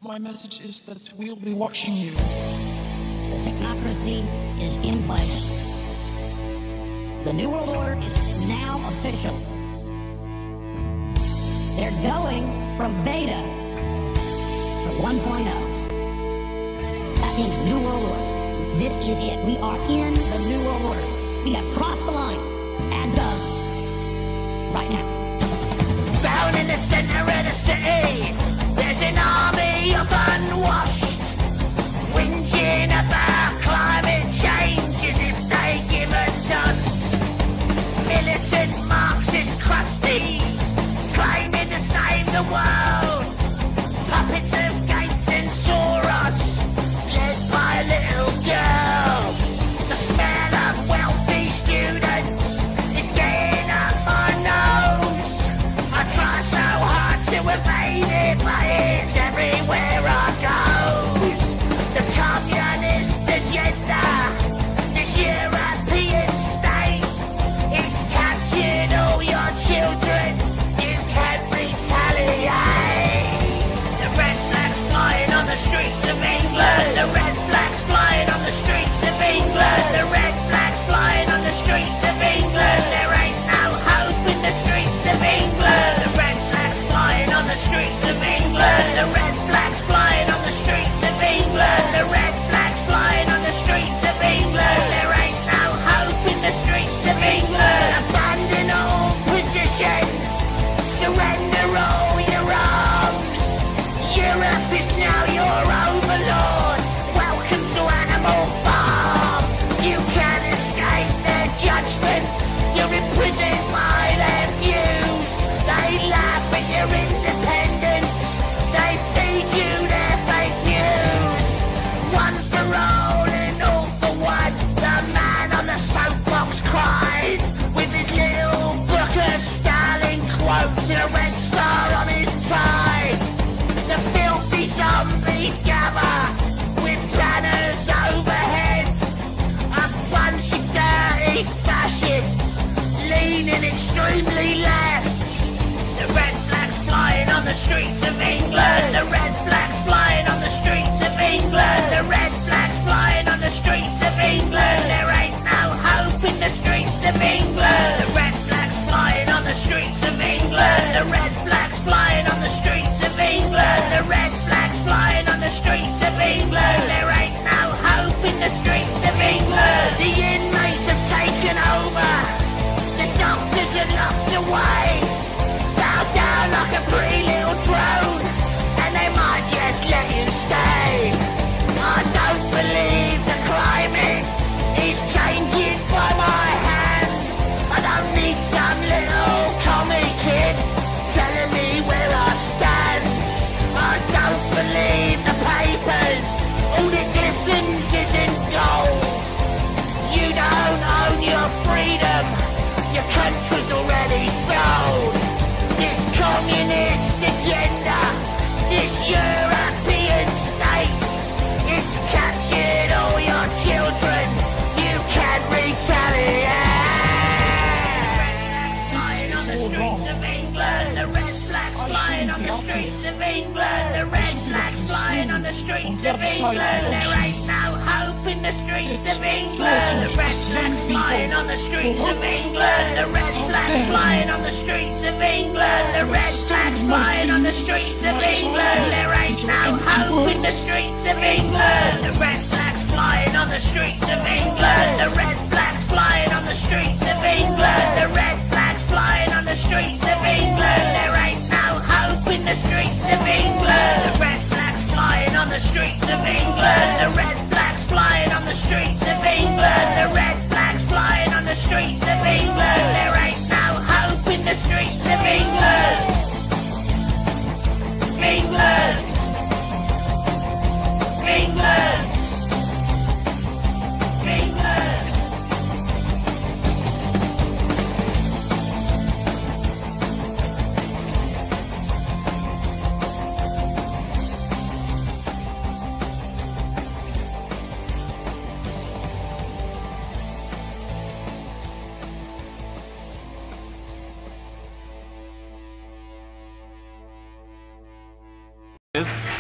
My message is that we'll be watching you. The technocracy is in place. The New World Order is now official. They're going from beta to 1.0. That means New World Order. This is it. We are in the New World Order. We have crossed the line as of right now. Down in the center of the city, there's an army of unwashed, whinging about climate change as if they give a chance. Militant Marxist crusties claiming to save the world. Puppets of Gates and Soros, led by a little girl. The smell of wealthy students is getting up my nose. I try so hard to evade it, but it's everywhere I go. The communist agenda, this European state, it's captured all your children. You can retaliate. The red flags flying on the streets of England. The red flags flying on the streets of England. The red flags flying on the streets of England. There ain't no hope in the streets of England. The red flags flying on the streets of England. The red flags flying on the streets of England. The red flags flying on the streets of England. There ain't no hope in the streets of England. Abandon all positions. Surrender all your arms. Europe is now your overlord. Welcome to Animal Farm. You can't escape their judgment. You're imprisoned by their views. They laugh at your independence. They feed you their fake news. One for all and all for one. The man on the soapbox cries with his little book of Stalin quotes and a red star on his tie. The filthy zombies gather with banners overhead. A bunch of dirty fascists leaning extremely left. The red flags flying on the streets of England. The red flags flying on the streets of England. The red flags flying on the streets of England. There ain't no hope in the streets of England. The red flags flying on the streets of England. The red flags flying on the streets of England. The red flags flying on the streets of England. There ain't no hope in the streets of England. The inmates have taken over. The doctors are locked away. Bow down like a pretty little drone, and they might just let you stay. I don't believe the climate is changing by my hand. I don't need some little commie kid telling me where I stand. I don't believe the papers. All that glistens isn't gold. You don't own your freedom. Your country's already sold. This communist agenda, this European state, it's captured all your children. You can retaliate. Flying on the streets of England. The red flags flying on the streets of England. The red flags flying on the streets of England. There ain't no hope in the streets of England. The red flags flying on the streets of England. The red flags flying on the streets of England. The red flags flying on the streets of England. There ain't no hope in the streets of England. The red flags flying on the streets of England. The red flags flying on the streets of England. The red flags flying on the streets of England. There ain't no hope in the streets of England. The red flags flying on the streets of England. The red flags flying on the streets of England. The red flags flying on the streets of England. There ain't no hope in the streets of England. England. England. England.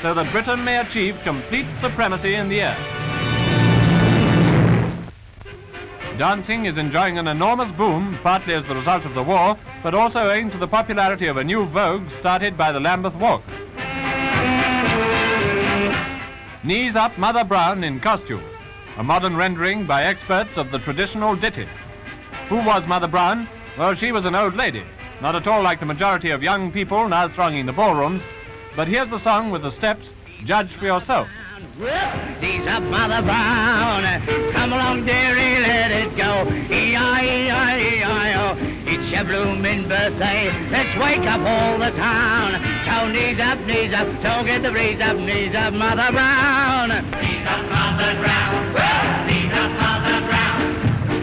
so that Britain may achieve complete supremacy in the air. Dancing is enjoying an enormous boom, partly as the result of the war, but also owing to the popularity of a new vogue started by the Lambeth Walk. Knees Up Mother Brown in costume, a modern rendering by experts of the traditional ditty. Who was Mother Brown? Well, she was an old lady, not at all like the majority of young people now thronging the ballrooms, but here's the song with the steps, judge for yourself. Knees up, Mother Brown. Come along, dearie, let it go. E-I-E-I-E-I-O. It's your blooming birthday. Let's wake up all the town. So knees up, don't get the breeze up, knees up, Mother Brown. Knees up, Mother Brown. Knees up, Mother Brown.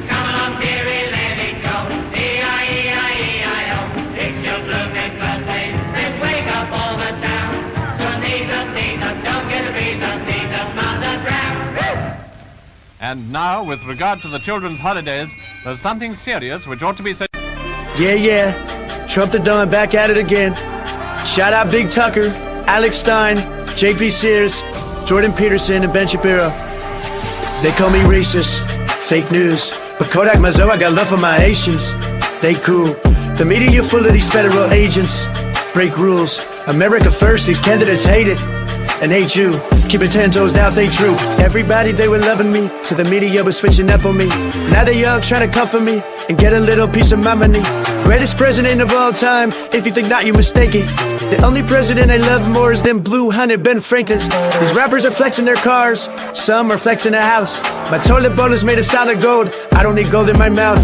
Come along, dearie, let it go. E-I-E-I-E-I-O. It's your blooming birthday. Let's wake up all the town. So knees up, don't get the breeze up, knees up, Mother Brown. And now, with regard to the children's holidays, there's something serious which ought to be said. Yeah, Trump the Don back at it again. Shout out Big Tucker, Alex Stein, J.P. Sears, Jordan Peterson, and Ben Shapiro. They call me racist, fake news, but Kodak Mazo, I got love for my Haitians. They cool. The media full of these federal agents. Break rules. America first, these candidates hate it. And hate you. Keep it 10 toes down, stay true. Everybody, they were loving me, so the media was switching up on me. Now they all trying to comfort me and get a little piece of my money. Greatest president of all time, if you think not, you're mistaken. The only president I love more is them blue-hunted Ben Franklins. These rappers are flexing their cars, some are flexing their house. My toilet bowl is made of solid gold, I don't need gold in my mouth.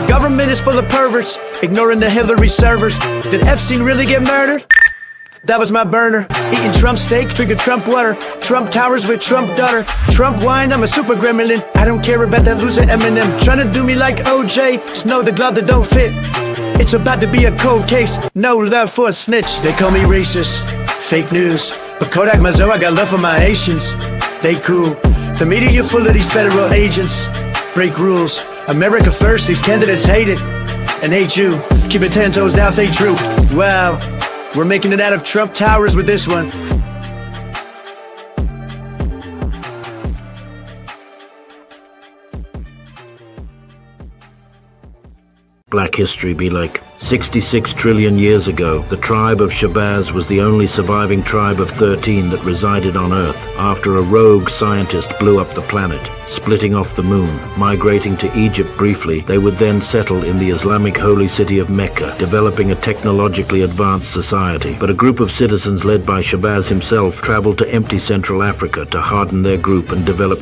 Government is full of perverts, ignoring the Hillary servers. Did Epstein really get murdered? That was my burner. Eating Trump steak, drinking Trump water. Trump towers with Trump daughter. Trump wine, I'm a super gremlin. I don't care about that loser Eminem. Trying to do me like OJ, just know the glove that don't fit. It's about to be a cold case, no love for a snitch. They call me racist, fake news, but Kodak Mazo, I got love for my Haitians. They cool. The media full of these federal agents. Break rules. America first, these candidates hate it. And hate you. Keep it 10 toes down, stay true. Wow. We're making it out of Trump towers with this one. Black history be like. 66 trillion years ago, the tribe of Shabazz was the only surviving tribe of 13 that resided on Earth after a rogue scientist blew up the planet, splitting off the moon. Migrating to Egypt briefly, they would then settle in the Islamic holy city of Mecca, developing a technologically advanced society. But a group of citizens led by Shabazz himself traveled to empty Central Africa to harden their group and develop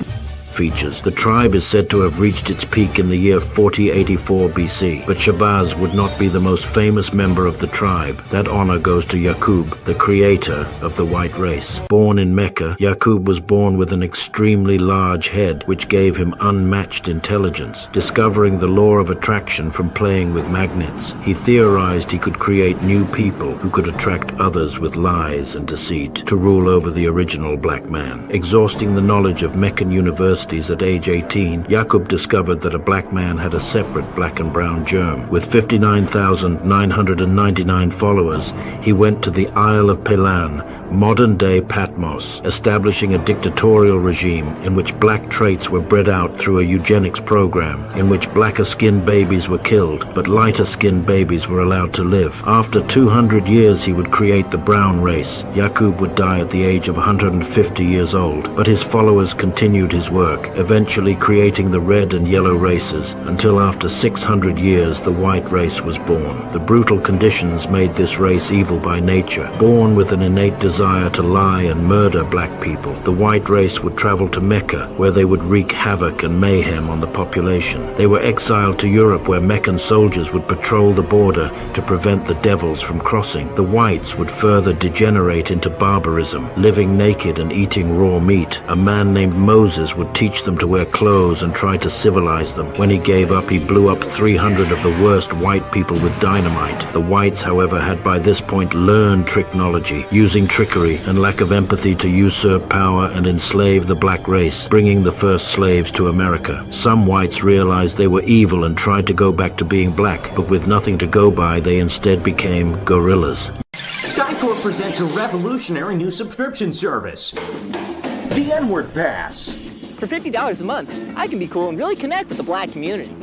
features. The tribe is said to have reached its peak in the year 4084 BC, but Shabazz would not be the most famous member of the tribe. That honor goes to Yaqub, the creator of the white race. Born in Mecca, Yaqub was born with an extremely large head, which gave him unmatched intelligence. Discovering the law of attraction from playing with magnets, he theorized he could create new people who could attract others with lies and deceit to rule over the original black man. Exhausting the knowledge of Meccan universities at age 18, Yaqub discovered that a black man had a separate black and brown germ. With 59,999 followers, he went to the Isle of Pelan, modern-day Patmos, establishing a dictatorial regime in which black traits were bred out through a eugenics program, in which blacker-skinned babies were killed, but lighter-skinned babies were allowed to live. After 200 years, he would create the brown race. Yaqub would die at the age of 150 years old, but his followers continued his work, eventually creating the red and yellow races, until after 600 years the white race was born. The brutal conditions made this race evil by nature. Born with an innate desire to lie and murder black people, the white race would travel to Mecca, where they would wreak havoc and mayhem on the population. They were exiled to Europe, where Meccan soldiers would patrol the border to prevent the devils from crossing. The whites would further degenerate into barbarism, living naked and eating raw meat. A man named Moses would teach them to wear clothes and try to civilize them. When he gave up, he blew up 300 of the worst white people with dynamite. The whites, however, had by this point learned tricknology, using trickery and lack of empathy to usurp power and enslave the black race, bringing the first slaves to America. Some whites realized they were evil and tried to go back to being black, but with nothing to go by, they instead became guerrillas. Skycorp presents a revolutionary new subscription service. The N-Word Pass. For $50 a month, I can be cool and really connect with the black community.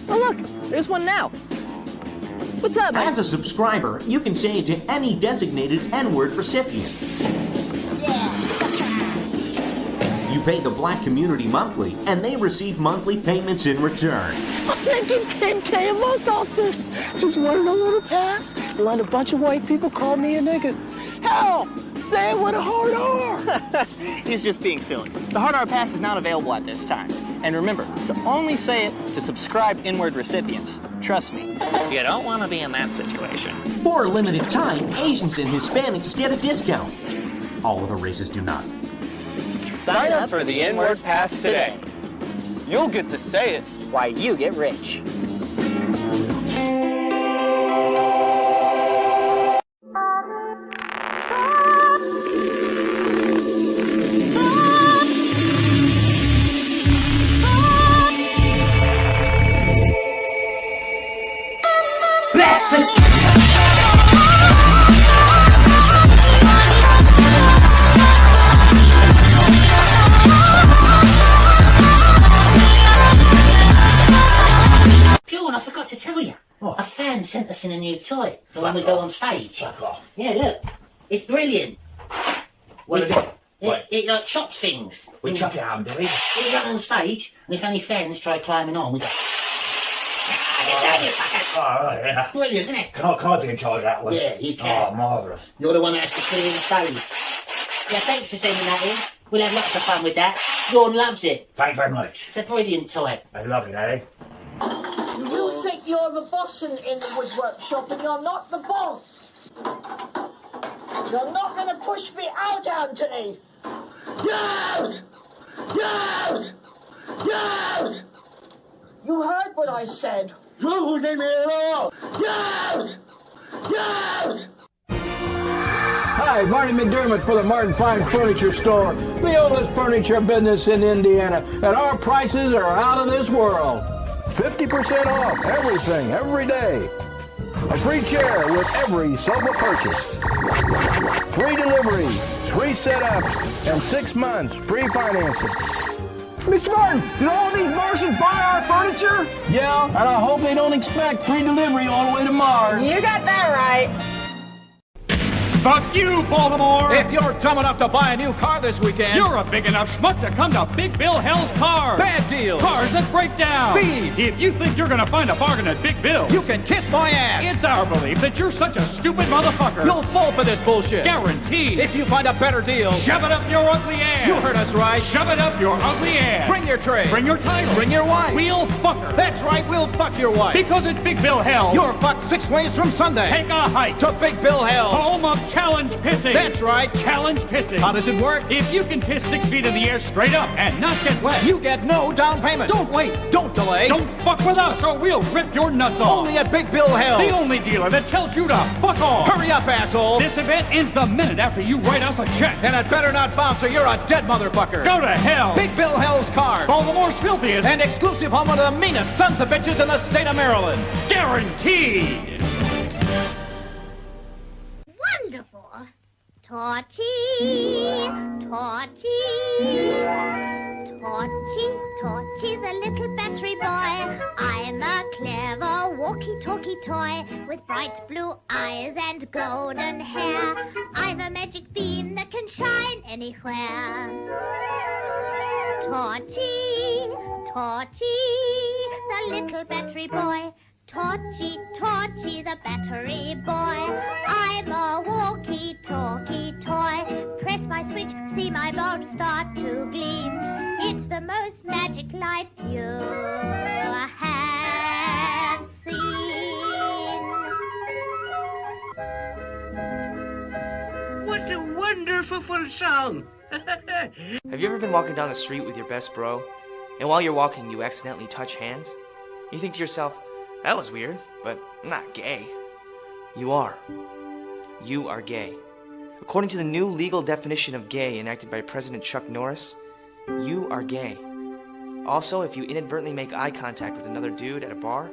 Oh look, there's one now. What's up, man? As a subscriber, you can say it to any designated N-Word recipient. You pay the black community monthly, and they receive monthly payments in return. I'm making $10K a month off this. Just wanted a little pass and let a bunch of white people call me a nigga. Hell, say it with a hard R. He's just being silly. The hard R pass is not available at this time. And remember, to only say it to subscribed N-Word recipients. Trust me, you don't want to be in that situation. For a limited time, Asians and Hispanics get a discount. All other races do not. Sign up for the N-Word Pass today. You'll get to say it while you get rich. Sent us in a new toy for when we go on stage. Fuck off. Yeah, look. It's brilliant. What is it? It like chops things. We chuck it out, do we? We run on stage, and if any fans try climbing on, we go... Oh, right, yeah. Brilliant, isn't it? Can I be in charge of that one? Yeah, you can. Oh, marvellous. You're the one that has to clean the stage. Yeah, thanks for sending that in. We'll have lots of fun with that. Dawn loves it. Thank you very much. It's a brilliant toy. That's lovely, Daddy. You think you're the boss in the wood workshop, and you're not the boss. You're not going to push me out, Anthony. Yes! Yes! Yes! You heard what I said. You leave me alone. Yes! Yes! Hi, Marty McDermott for the Martin Fine Furniture Store, the oldest furniture business in Indiana, and our prices are out of this world. 50% off everything, every day. A free chair with every sofa purchase. Free delivery, free setups, and 6 months free financing. Mr. Martin, did all these Martians buy our furniture? Yeah, and I hope they don't expect free delivery all the way to Mars. You got that right. Fuck you, Baltimore! If you're dumb enough to buy a new car this weekend, You're a big enough schmuck to come to Big Bill Hell's Cars! bad deal. Cars that break down! Thieves. If you think you're gonna find a bargain at Big Bill, You can kiss my ass. it's our belief that you're such a stupid motherfucker. You'll fall for this bullshit. Guaranteed. If you find a better deal, Shove it up your ugly ass! you heard us right. Shove it up your ugly ass! Bring your tray. Bring your title! Bring your wife. We'll fuck her! That's right, we'll fuck your wife. Because at Big Bill Hell, You're fucked 6 ways from Sunday. take a hike to Big Bill Hell. home of challenge pissing! That's right. Challenge pissing! How does it work? If you can piss 6 feet in the air straight up and not get wet, You get no down payment. don't wait! Don't delay. Don't fuck with us or we'll rip your nuts off! Only at Big Bill Hell. The only dealer that tells you to fuck off! Hurry up, asshole. This event ends the minute after you write us a check! And it better not bounce or you're a dead motherfucker. Go to hell! Big Bill Hell's Cars. Baltimore's filthiest! And exclusive on one of the meanest sons of bitches in the state of Maryland. Guaranteed! Wonderful. Torchy, Torchy, Torchy, Torchy, the little battery boy. I'm a clever walkie-talkie toy with bright blue eyes and golden hair. I'm a magic beam that can shine anywhere. Torchy, Torchy, the little battery boy. Torchy, Torchy, the battery boy. I'm a walkie-talkie toy. Press my switch, see my bulb start to gleam. It's the most magic light you have seen. What a wonderful song. Have you ever been walking down the street with your best bro, and while you're walking, you accidentally touch hands? You think to yourself, that was weird, but I'm not gay. You are. You are gay. According to the new legal definition of gay enacted by President Chuck Norris, you are gay. Also, if you inadvertently make eye contact with another dude at a bar,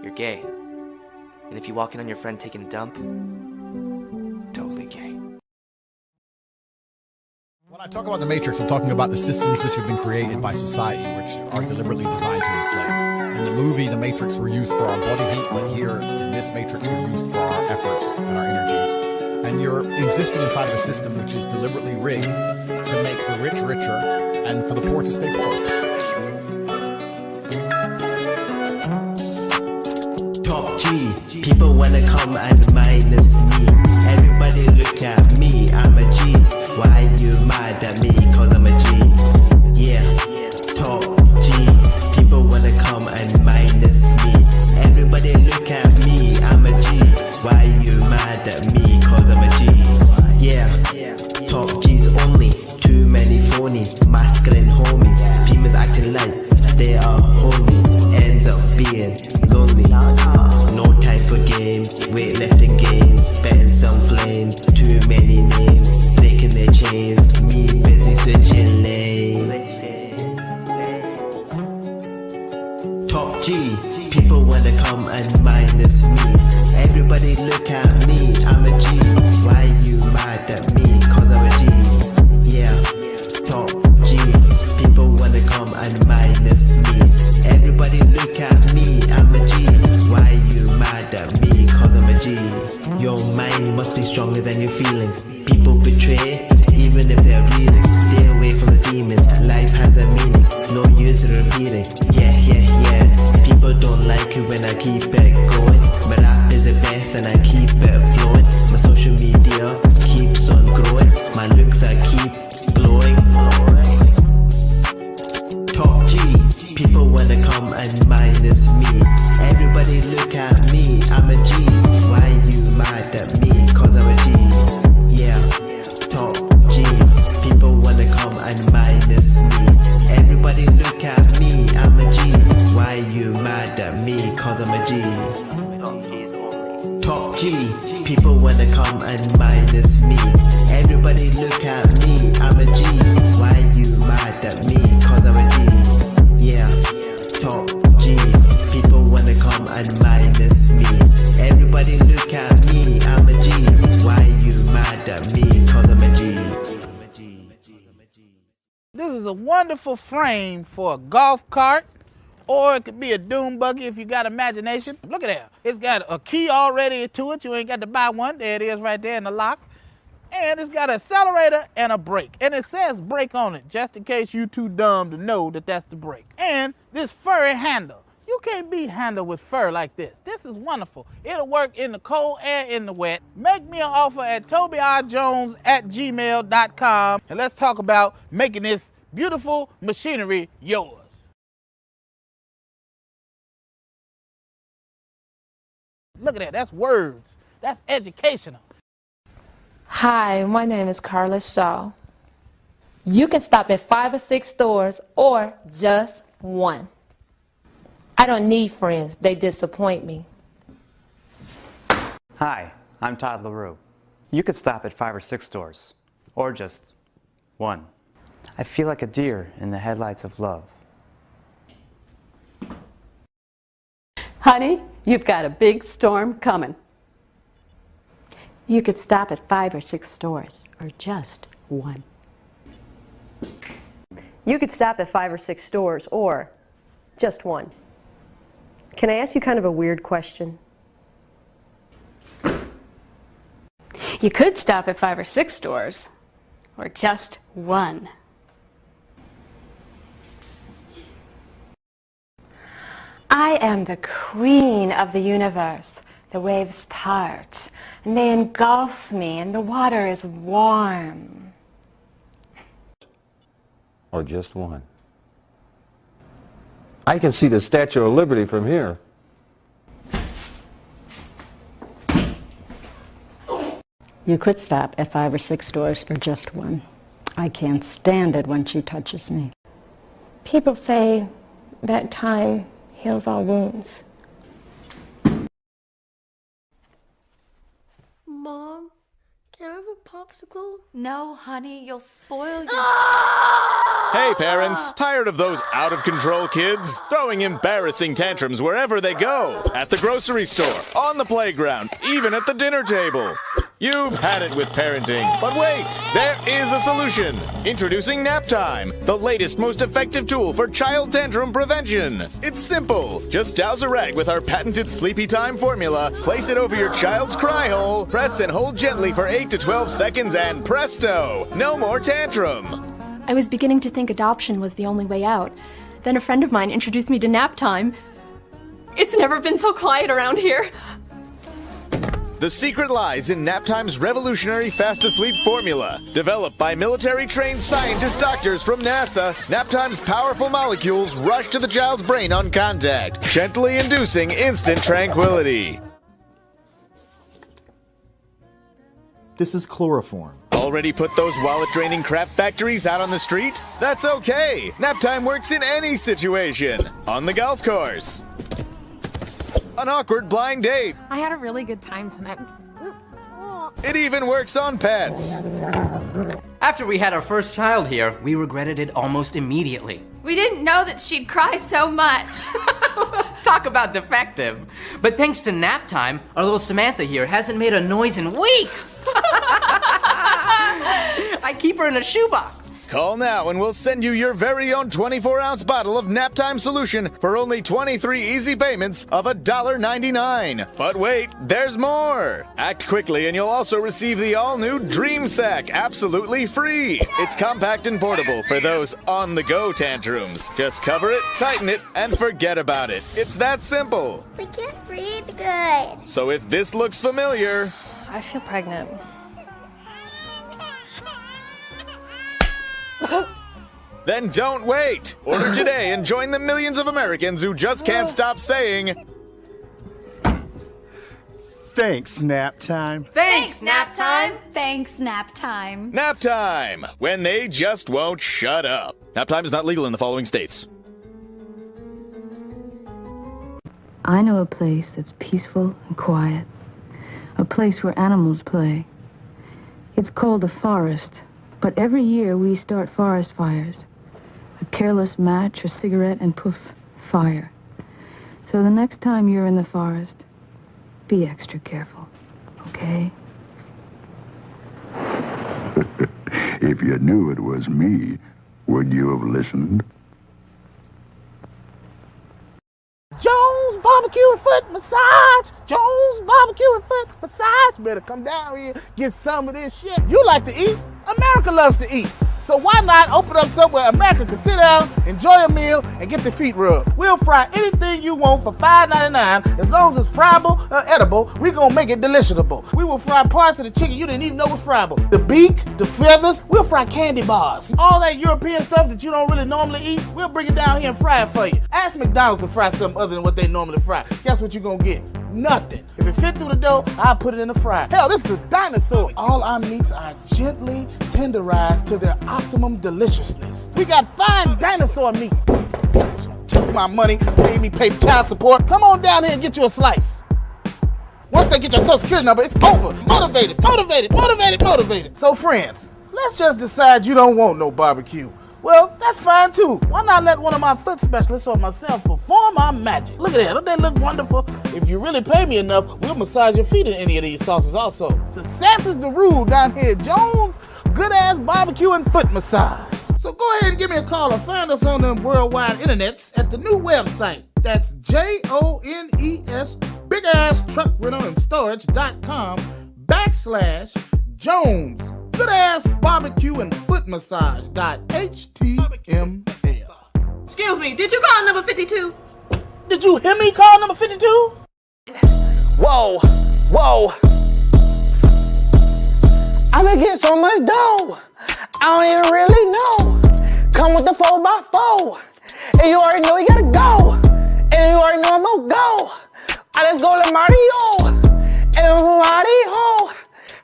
you're gay. And if you walk in on your friend taking a dump, totally gay. When I talk about the Matrix, I'm talking about the systems which have been created by society, which are deliberately designed to enslave. In the movie, the Matrix were used for our body heat, but here in this Matrix, we're used for our efforts and our energies. And you're existing inside of a system which is deliberately rigged to make the rich richer and for the poor to stay poor. Top G, people wanna come and minus me. Everybody look at me, I'm a G. Why you mad at me? Cause I'm a G. Yeah, top G, people wanna come and minus me. Everybody look at me, I'm a G. Why you mad at me? Cause I'm a G. Yeah, top G's only. Too many phony, masculine homies. Females acting like they are holy. Ends up being lonely. No time for game, weightlifting games. Betting some flames, too many names. Breaking their chains, me busy switching lanes. Top G, people wanna come and minus me. Everybody look at me, I'm a G. Why you mad at me? Cause I'm a G. Yeah, top G, people wanna come and minus me. Everybody look at me, I'm a G. Why you mad at me? Cause I'm a G. Your mind must be stronger than your feelings. People betray, even if they're reading. Stay away from the demons, life has a meaning. No use in repeating, yeah. People don't like it when I keep it going. But rap is the best and I keep it flowing. My social media keeps on growing. My looks I keep glowing. Top G, people wanna come and minus me. Everybody look at me, I'm a G. Why you mad at me? Cause I'm a G. Yeah, top G, people wanna come and minus me. Everybody look at me, I'm a G. Why you mad at me? Cause I'm a G. Top G, people wanna come and minus me. Everybody look at me, I'm a G. Why you mad at me? Cause I'm a G. Yeah, top G, people wanna come and minus me. Everybody look at me, I'm a G. Why you mad at me? Cause I'm a G. This is a wonderful frame for a golf cart, or it could be a dune buggy if you got imagination. Look at that. It's got a key already to it. You ain't got to buy one. There it is right there in the lock. And it's got an accelerator and a brake. And it says brake on it, just in case you too dumb to know that that's the brake. And this furry handle. You can't be handled with fur like this. This is wonderful. It'll work in the cold and in the wet. Make me an offer at TobyRJones@gmail.com. And let's talk about making this beautiful machinery yours. Look at that, that's words. That's educational. Hi, my name is Carla Shaw. You can stop at 5 or 6 stores or just one. I don't need friends, they disappoint me. Hi, I'm Todd LaRue. You could stop at 5 or 6 stores, or just one. I feel like a deer in the headlights of love. Honey, you've got a big storm coming. You could stop at 5 or 6 stores, or just one. You could stop at 5 or 6 stores, or just one. Can I ask you kind of a weird question? You could stop at 5 or 6 stores, or just one. I am the queen of the universe. The waves part, and they engulf me, and the water is warm. Or just one. I can see the Statue of Liberty from here. You could stop at 5 or 6 stores or just one. I can't stand it when she touches me. People say that time heals all wounds. Mom, can I have a popsicle? No, honey, you'll spoil your... Hey parents, tired of those out-of-control kids? Throwing embarrassing tantrums wherever they go. At the grocery store, on the playground, even at the dinner table. You've had it with parenting, but wait, there is a solution. Introducing Nap Time, the latest, most effective tool for child tantrum prevention. It's simple. Just douse a rag with our patented Sleepy Time formula, place it over your child's cry hole, press and hold gently for 8 to 12 seconds, and presto, no more tantrum. I was beginning to think adoption was the only way out. Then a friend of mine introduced me to Nap Time. It's never been so quiet around here. The secret lies in Nap Time's revolutionary fast-to-sleep formula. Developed by military-trained scientist doctors from NASA, Nap Time's powerful molecules rush to the child's brain on contact, gently inducing instant tranquility. This is chloroform. Already put those wallet-draining crap factories out on the street? That's okay. Nap Time works in any situation. On the golf course. An awkward blind date. I had a really good time tonight. It even works on pets. After we had our first child here, we regretted it almost immediately. We didn't know that she'd cry so much. Talk about defective. But thanks to Nap Time, our little Samantha here hasn't made a noise in weeks. I keep her in a shoebox. Call now and we'll send you your very own 24-ounce bottle of Nap Time solution for only 23 easy payments of $1.99. But wait, there's more. Act quickly and you'll also receive the all-new Dream Sack absolutely free. It's compact and portable for those on-the-go tantrums. Just cover it, tighten it, and forget about it. It's that simple. We can't breathe good. So if this looks familiar... I feel pregnant. Then don't wait! Order today and join the millions of Americans who just can't stop saying... Thanks, Nap Time. Thanks, Nap Time. Thanks, Nap Time. Nap Time! When they just won't shut up. Nap Time is not legal in the following states. I know a place that's peaceful and quiet. A place where animals play. It's called the forest. But every year we start forest fires. A careless match, a cigarette, and poof, fire. So the next time you're in the forest, be extra careful, okay? If you knew it was me, would you have listened? Jones Barbecue and Foot Massage. Jones Barbecue and Foot Massage. Better come down here, get some of this shit. You like to eat? America loves to eat. So why not open up somewhere America can sit down, enjoy a meal, and get their feet rubbed? We'll fry anything you want for $5.99. As long as it's friable or edible, we gonna make it deliciable. We will fry parts of the chicken you didn't even know was friable. The beak, the feathers, we'll fry candy bars. All that European stuff that you don't really normally eat, we'll bring it down here and fry it for you. Ask McDonald's to fry something other than what they normally fry. Guess what you're gonna get? Nothing. If it fit through the dough, I'll put it in the fryer. Hell, this is a dinosaur. All our meats are gently tenderized to their optimum deliciousness. We got fine dinosaur meats. Took my money, made me pay child support. Come on down here and get you a slice. Once they get your social security number, it's over. Motivated, motivated, motivated, motivated. So friends, let's just decide you don't want no barbecue. Well, that's fine too. Why not let one of my foot specialists or myself perform our magic? Look at that, don't they look wonderful? If you really pay me enough, we'll massage your feet in any of these sauces also. Success is the rule down here at Jones. Good ass barbecue and foot massage. So go ahead and give me a call or find us on them worldwide internets at the new website. That's JONES, big ass truck rental and storage.com/Jones. Good ass barbecue and foot massage.html. Excuse me, did you call number 52? Did you hear me call number 52? Whoa, whoa. I been getting so much dough, I don't even really know. Come with the 4x4, and you already know you gotta go. And you already know I'm gonna go. Let's go to Mario, and Mario.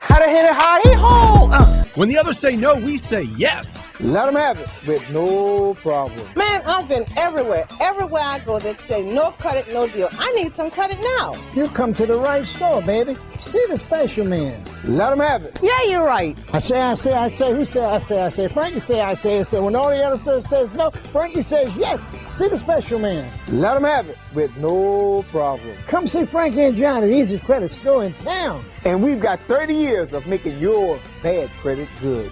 How to hit it, how he hold. When the others say no, we say yes. Let them have it with no problem. Man, I've been everywhere. Everywhere I go, they say no credit, no deal. I need some credit now. You come to the right store, baby. See the special man. Let them have it. Yeah, you're right. I say. Who say I say? Frankie say I say. When all the other stores says no, Frankie says yes. See the special man. Let them have it with no problem. Come see Frankie and Johnny, the easiest credit store in town. And we've got 30 years of making your bad credit good.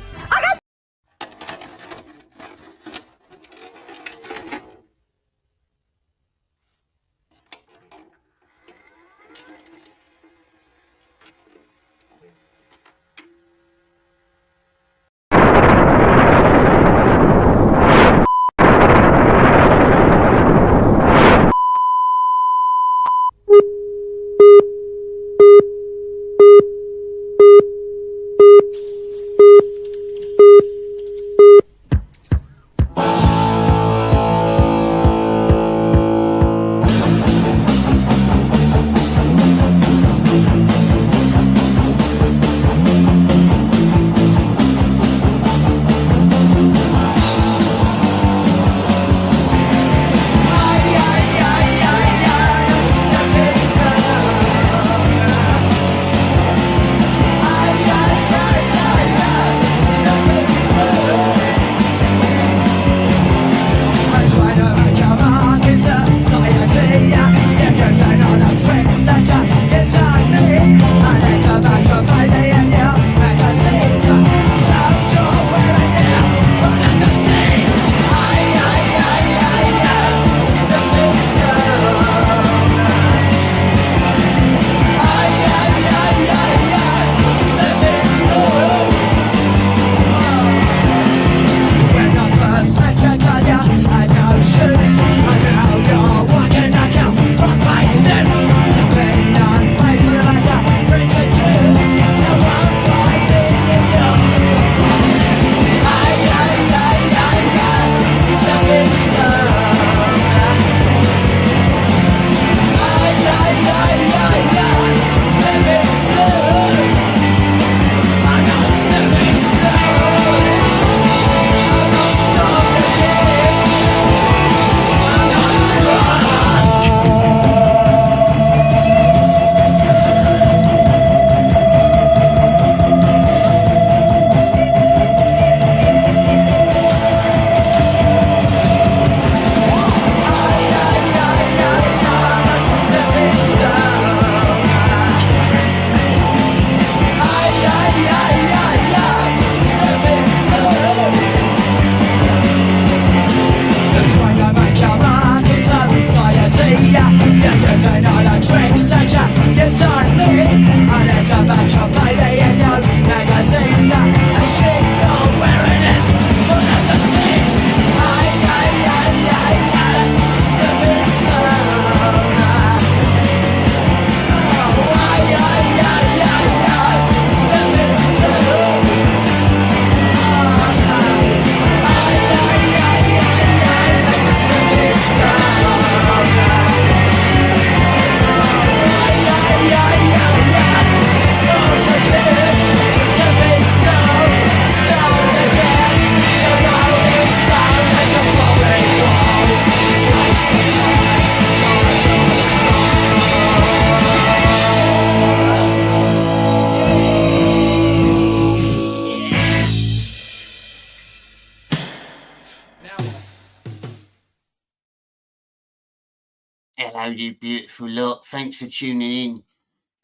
Hello, you beautiful lot. Thanks for tuning in.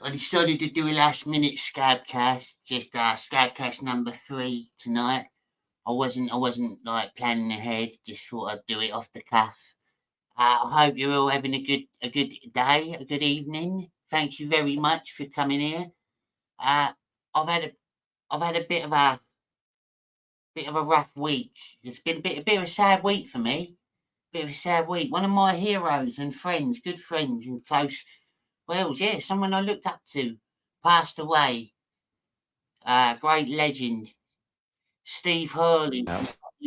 I decided to do a last minute Scab Cast, just Scab Cast number 3 tonight. I wasn't like planning ahead, just thought I'd do it off the cuff. I hope you're all having a good day, a good evening. Thank you very much for coming here. I've had a bit of a rough week. It's been a bit of a sad week for me. Bit of a sad week. One of my heroes and friends, good friends and close, well, yeah, someone I looked up to, passed away. Great legend, Steve Hurley,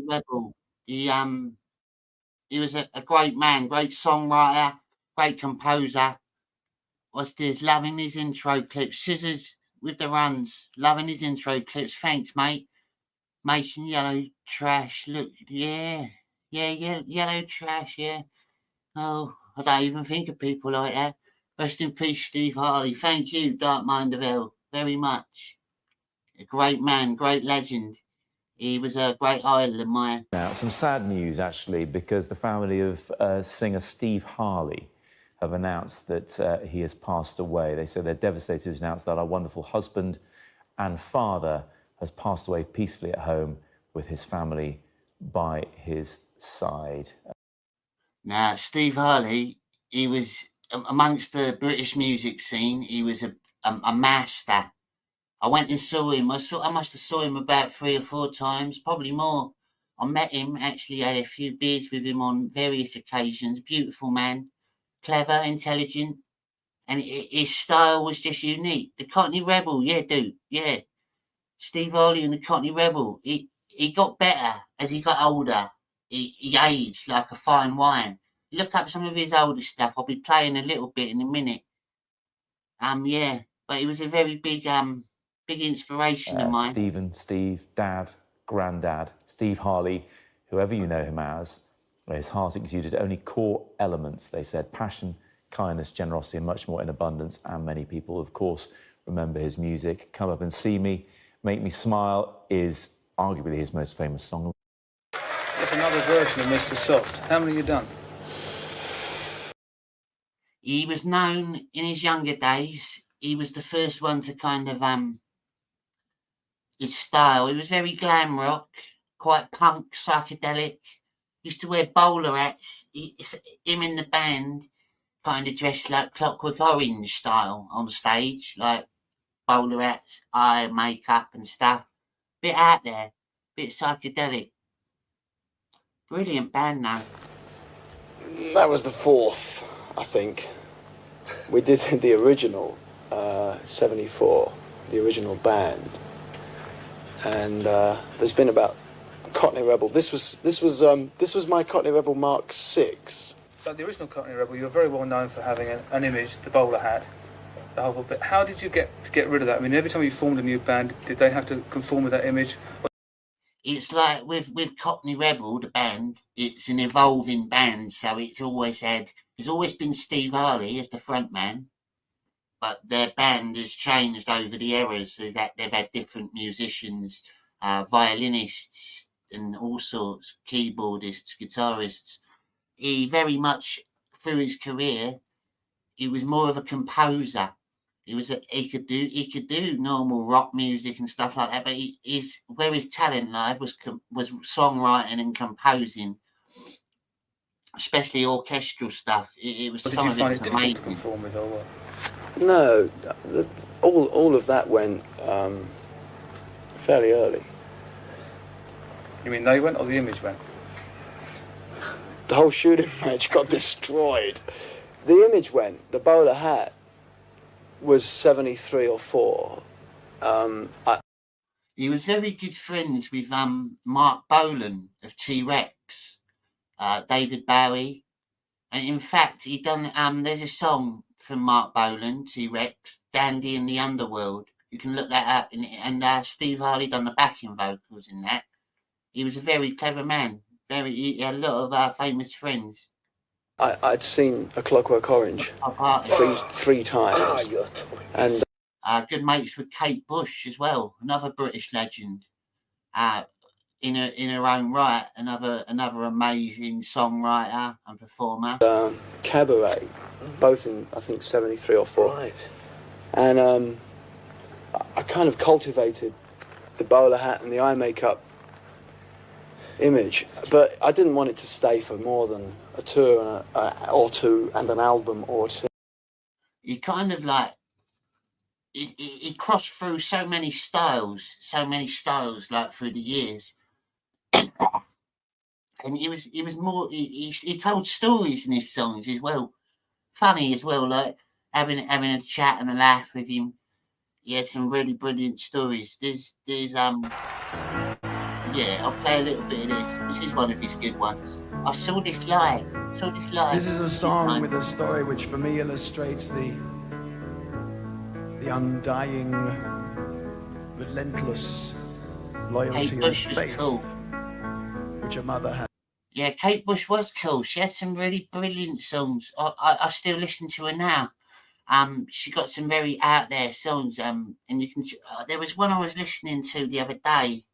Rebel. He was a great man, great songwriter, great composer. What's this? Loving his intro clips. Scissors with the runs. Loving his intro clips. Thanks, mate. making yellow trash look, yellow trash, yeah. Oh, I don't even think of people like that. Rest in peace, Steve Harley. Thank you, DarkMindOfL, very much. A great man, great legend. He was a great idol of mine. Now, some sad news, actually, because the family of singer Steve Harley have announced that he has passed away. They say they're devastated to announce that our wonderful husband and father has passed away peacefully at home with his family by his side. Now, Steve Harley, he was amongst the British music scene. He was a master. I went and saw him. I must have saw him about 3 or 4 times, probably more. I met him, actually had a few beers with him on various occasions. Beautiful man, clever, intelligent, and his style was just unique. The Cockney Rebel, yeah, dude, yeah. Steve Harley and the Cockney Rebel. He got better as he got older. He aged like a fine wine. Look up some of his older stuff. I'll be playing a little bit in a minute. Yeah, but he was a very big inspiration of mine. Stephen, Steve, Dad, Grandad, Steve Harley, whoever you know him as, his heart exuded only core elements, they said, passion, kindness, generosity, and much more in abundance. And many people, of course, remember his music. Come Up and See Me, Make Me Smile is arguably his most famous song. That's another version of Mr. Soft. How many have you done? He was known in his younger days. He was the first one to kind of his style. He was very glam rock, quite punk, psychedelic. Used to wear bowler hats. Him in the band kind of dressed like Clockwork Orange style on stage, like bowler hats, eye makeup and stuff. Bit out there, bit psychedelic. Brilliant band though. That was the 4th, I think. We did the original, 74, the original band. And there's been about Cockney Rebel. This was my Cockney Rebel Mark 6. Like the original Cockney Rebel, you were very well known for having an image, the bowler hat, the whole bit. How did you get rid of that? I mean, every time you formed a new band, did they have to conform with that image? It's like with Cockney Rebel, the band, it's an evolving band, so there's always been Steve Harley as the front man, but their band has changed over the eras, so that they've had different musicians, violinists and all sorts, keyboardists, guitarists. He very much, through his career, he was more of a composer. He could do normal rock music and stuff like that, but where his talent lied was songwriting and composing, especially orchestral stuff. It was. Did you find it difficult to conform with, or what? No, all of that went fairly early. You mean they went or the image went? The whole shooting match got destroyed. The image went. The bowler hat was 73 or 4. He was very good friends with Mark Bolan of T-Rex, David Bowie, and in fact he done there's a song from Mark Bolan, T-Rex, Dandy in the Underworld. You can look that up, and Steve Harley done the backing vocals in that. He was a very clever man. He had a lot of famous friends. I'd seen A Clockwork Orange three times, and good mates with Kate Bush as well, another British legend. In her own right, another amazing songwriter and performer. Cabaret, both in I think 73 or 4. Right. And I kind of cultivated the bowler hat and the eye makeup image, but I didn't want it to stay for more than a tour or two and an album or two. He kind of like he crossed through so many styles like through the years. And he was more he told stories in his songs as well, funny as well, like having a chat and a laugh with him. He had some really brilliant stories. There's I'll play a little bit of this. This is one of his good ones. I saw this live. This is a song with a story which for me illustrates the undying, relentless loyalty Kate Bush and was faith, cool. which her mother had. Yeah, Kate Bush was cool. She had some really brilliant songs. I still listen to her now. She got some very out there songs. And you can. There was one I was listening to the other day.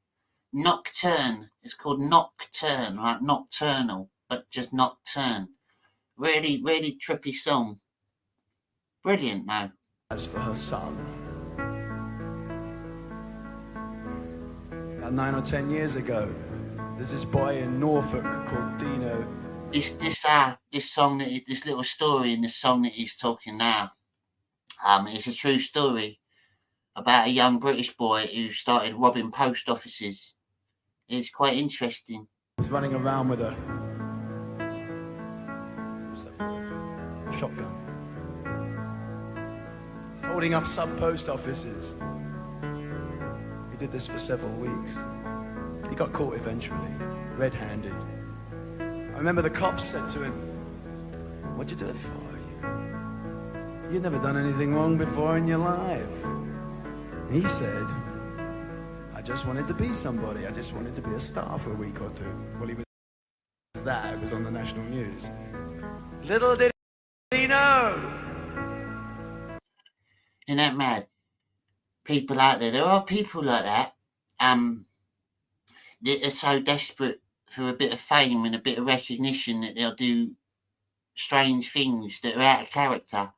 Nocturne. It's called Nocturne, like nocturnal, but just nocturne. Really, really trippy song. Brilliant, though. As for her son, about 9 or 10 years ago, there's this boy in Norfolk called Dino. This song this little story in the song that he's talking now. It's a true story about a young British boy who started robbing post offices. It's quite interesting. He's running around with a shotgun. He's holding up some post offices. He did this for several weeks. He got caught eventually, red-handed. I remember the cops said to him, "What'd you do it for? You've never done anything wrong before in your life." He said, "I just wanted to be somebody. I just wanted to be a star for a week or two." Well, he was that. It was on the national news. Little did he know. Isn't that mad? People out there are people like that. They're so desperate for a bit of fame and a bit of recognition that they'll do strange things that are out of character.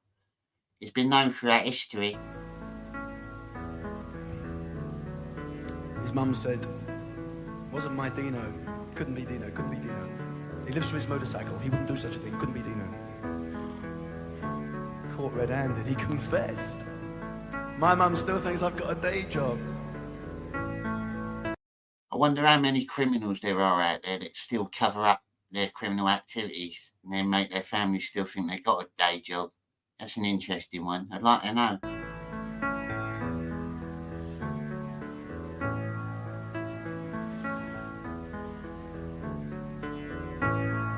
It's been known throughout history. His mum said, "Wasn't my Dino. Couldn't be Dino. Couldn't be Dino. He lives for his motorcycle. He wouldn't do such a thing. Couldn't be Dino." Caught red-handed. He confessed. My mum still thinks I've got a day job. I wonder how many criminals there are out there that still cover up their criminal activities and then make their family still think they've got a day job. That's an interesting one. I'd like to know.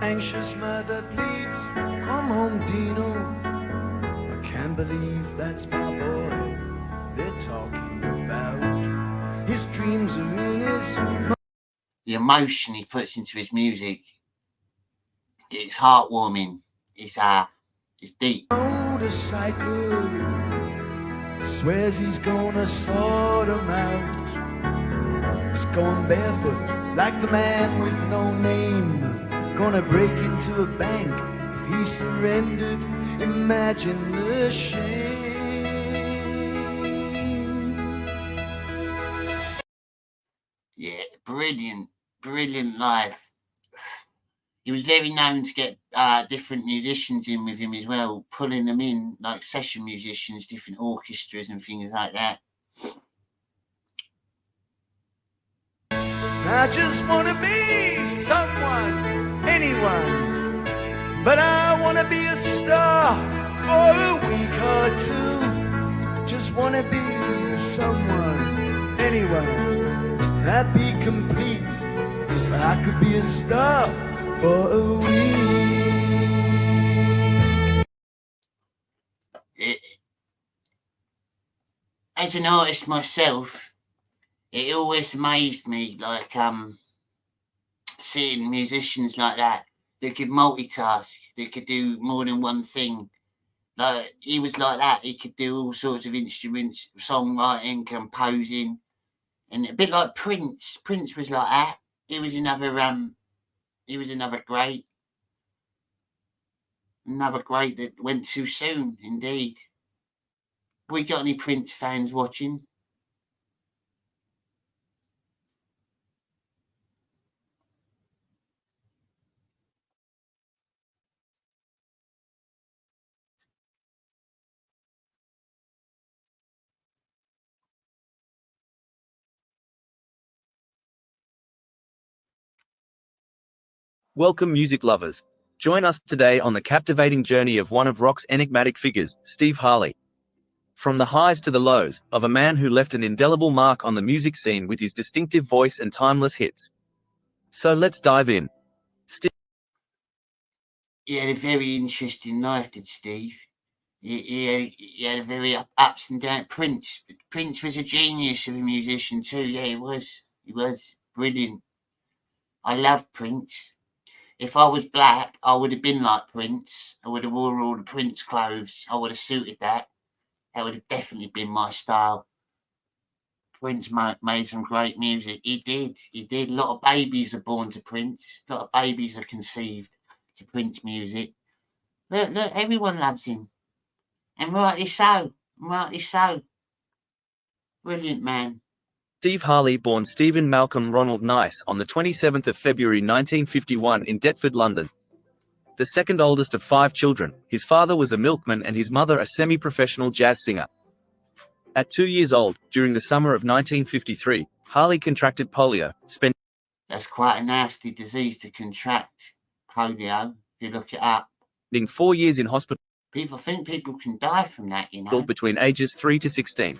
Anxious mother pleads, "Come home, Dino. I can't believe that's my boy they're talking about. His dreams are in his mind." The emotion he puts into his music, it's heartwarming. It's deep. Motorcycle swears he's gonna sort him out. He's going barefoot like the man with no name. Gonna break into a bank if he surrendered. Imagine the shame. Yeah, brilliant live. He was very known to get different musicians in with him as well, pulling them in like session musicians, different orchestras and things like that. I just wanna be someone, anyone, but I wanna be a star for a week or two. Just wanna be someone, anyone, that'd be complete if I could be a star for a week. As an artist myself, it always amazed me, like seeing musicians like that could multitask, they could do more than one thing. Like he was like that. He could do all sorts of instruments, songwriting, composing, and a bit like Prince. Prince was like that. He was another great that went too soon. Indeed. We got any Prince fans watching? Welcome, music lovers. Join us today on the captivating journey of one of rock's enigmatic figures, Steve Harley. From the highs to the lows, of a man who left an indelible mark on the music scene with his distinctive voice and timeless hits. So let's dive in. He had a very interesting life, did Steve. He had a very ups and downs. Prince was a genius of a musician too. Yeah, he was. He was brilliant. I love Prince. If I was black, I would have been like Prince. I would have wore all the Prince clothes. I would have suited that. That would have definitely been my style. Prince made some great music. He did. A lot of babies are born to Prince. A lot of babies are conceived to Prince music. Look, everyone loves him. And rightly so. Brilliant man. Steve Harley, born Stephen Malcolm Ronald Nice on the 27th of February 1951 in Deptford, London. The second oldest of 5 children, his father was a milkman and his mother a semi-professional jazz singer. At 2 years old, during the summer of 1953, Harley contracted polio, That's quite a nasty disease to contract, polio, if you look it up. spending 4 years in hospital. People think people can die from that, you know. Between ages 3 to 16.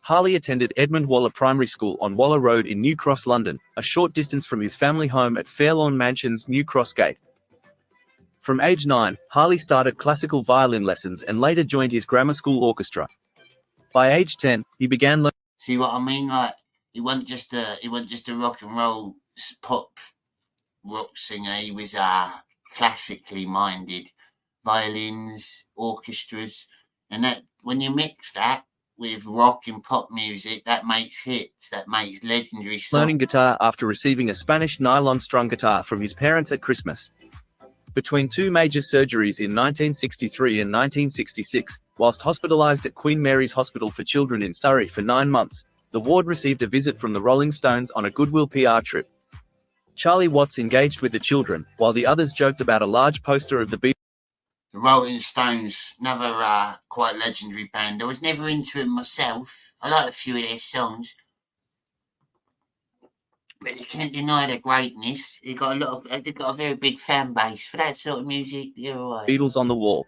Harley attended Edmund Waller Primary School on Waller Road in New Cross, London, a short distance from his family home at Fairlawn Mansions, New Cross Gate. From age 9, Harley started classical violin lessons and later joined his grammar school orchestra. By age 10, he began learning. See what I mean? Like, he wasn't just a rock and roll pop rock singer. He was classically minded. Violins, orchestras, and that when you mix that with rock and pop music, that makes hits, that makes legendary songs. Learning guitar after receiving a Spanish nylon strung guitar from his parents at Christmas. Between 2 major surgeries in 1963 and 1966, whilst hospitalised at Queen Mary's Hospital for Children in Surrey for 9 months, the ward received a visit from the Rolling Stones on a goodwill PR trip. Charlie Watts engaged with the children, while the others joked about a large poster of the Beatles. The Rolling Stones, another quite legendary band. I was never into them myself. I like a few of their songs, but you can't deny their greatness. They've got a very big fan base for that sort of music. They're all right. Beatles on the wall.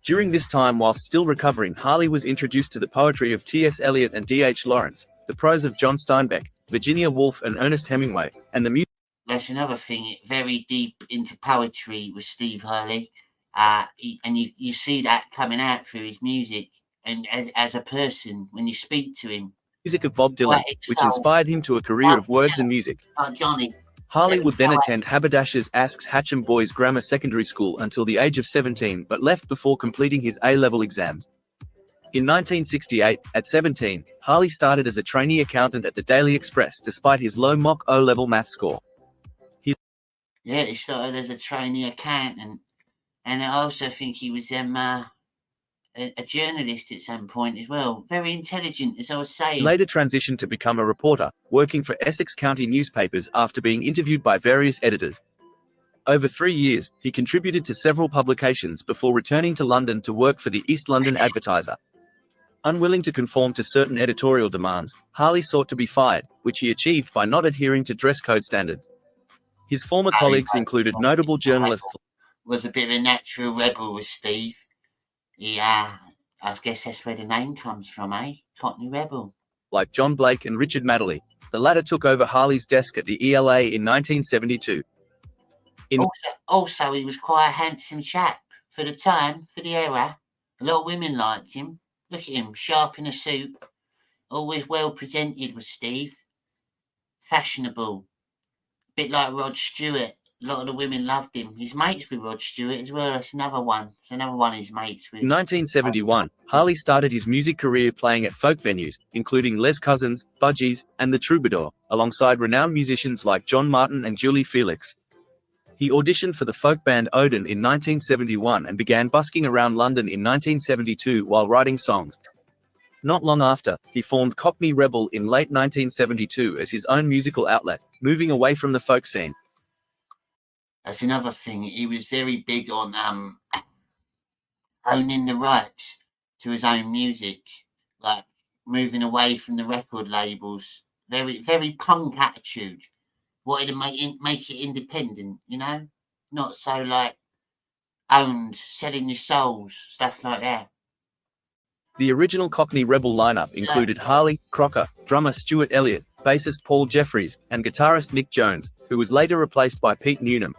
During this time, whilst still recovering, Harley was introduced to the poetry of T.S. Eliot and D.H. Lawrence, the prose of John Steinbeck, Virginia Woolf and Ernest Hemingway, and the music. That's another thing. Very deep into poetry was Steve Harley. And you see that coming out through his music, and as a person when you speak to him. Music of Bob Dylan, which inspired him to a career of words and music. Jonny. Harley would then attend Haberdashers' Aske's Hatcham Boys Grammar Secondary School until the age of 17, but left before completing his A-level exams. In 1968, at 17, Harley started as a trainee accountant at the Daily Express despite his low mock O-level math score. He started as a trainee accountant. And I also think he was a journalist at some point as well. Very intelligent, as I was saying. He later transitioned to become a reporter, working for Essex County newspapers after being interviewed by various editors. Over 3 years, he contributed to several publications before returning to London to work for the East London Advertiser. Unwilling to conform to certain editorial demands, Harley sought to be fired, which he achieved by not adhering to dress code standards. His former colleagues included notable journalists. Was a bit of a natural rebel with Steve. I guess that's where the name comes from, eh? Cockney Rebel. Like John Blake and Richard Maddeley, the latter took over Harley's desk at the ELA in 1972. Also, he was quite a handsome chap. For the time, for the era, a lot of women liked him. Look at him, sharp in a suit. Always well presented was Steve. Fashionable. Bit like Rod Stewart. A lot of the women loved him. He's mates with Rod Stewart as well. That's another one. It's another one he's mates with. In 1971, Harley started his music career playing at folk venues, including Les Cousins, Budgies, and the Troubadour, alongside renowned musicians like John Martin and Julie Felix. He auditioned for the folk band Odin in 1971 and began busking around London in 1972 while writing songs. Not long after, he formed Cockney Rebel in late 1972 as his own musical outlet, moving away from the folk scene. That's another thing. He was very big on owning the rights to his own music, like moving away from the record labels. Very, very punk attitude. Wanted to make it independent, you know, not so like owned, selling your souls, stuff like that. The original Cockney Rebel lineup included Harley, Crocker, drummer Stuart Elliott, bassist Paul Jeffries, and guitarist Nick Jones, who was later replaced by Pete Newnham.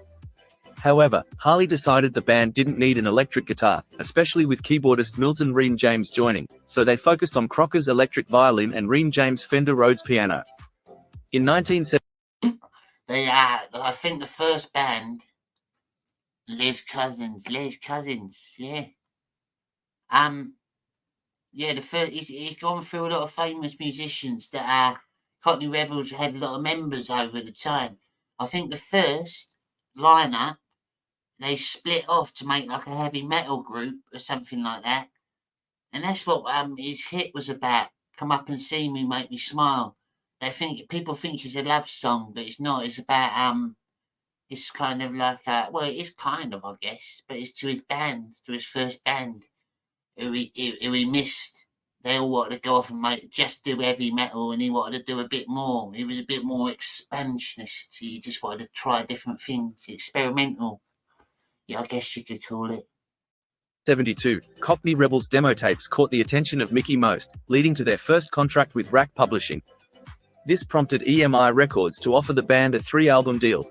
However, Harley decided the band didn't need an electric guitar, especially with keyboardist Milton Ream James joining, so they focused on Crocker's electric violin and Ream James' Fender Rhodes piano. In 1970, I think the first band, Les Cousins, yeah. Yeah, the first, he's gone through a lot of famous musicians that are Cockney Rebels had a lot of members over the time. I think the first lineup, they split off to make like a heavy metal group or something like that. And that's what his hit was about. Come Up and See Me, Make Me Smile. People think it's a love song, but it's not. It's about it's kind of like well, it is kind of, I guess, but it's to his band, to his first band, who he missed. They all wanted to go off and just do heavy metal, and he wanted to do a bit more. He was a bit more expansionist. He just wanted to try different things, experimental. Yeah, I guess you could call it. 1972, Cockney Rebels demo tapes caught the attention of Mickey Most, leading to their first contract with Rack Publishing. This prompted EMI Records to offer the band a 3-album deal.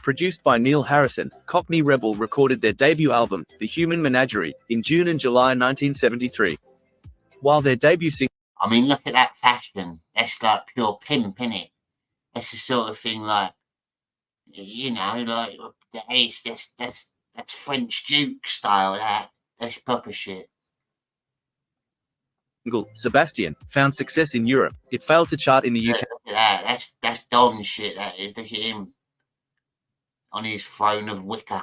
Produced by Neil Harrison, Cockney Rebel recorded their debut album, The Human Menagerie, in June and July 1973. While their debut single... I mean, look at that fashion. That's like pure pimp, innit? That's the sort of thing like, you know, like, that's French Duke style, that's proper shit. Sebastian found success in Europe. It failed to chart in the UK. Look at that. That's Don shit, that is. Look at him on his throne of wicker.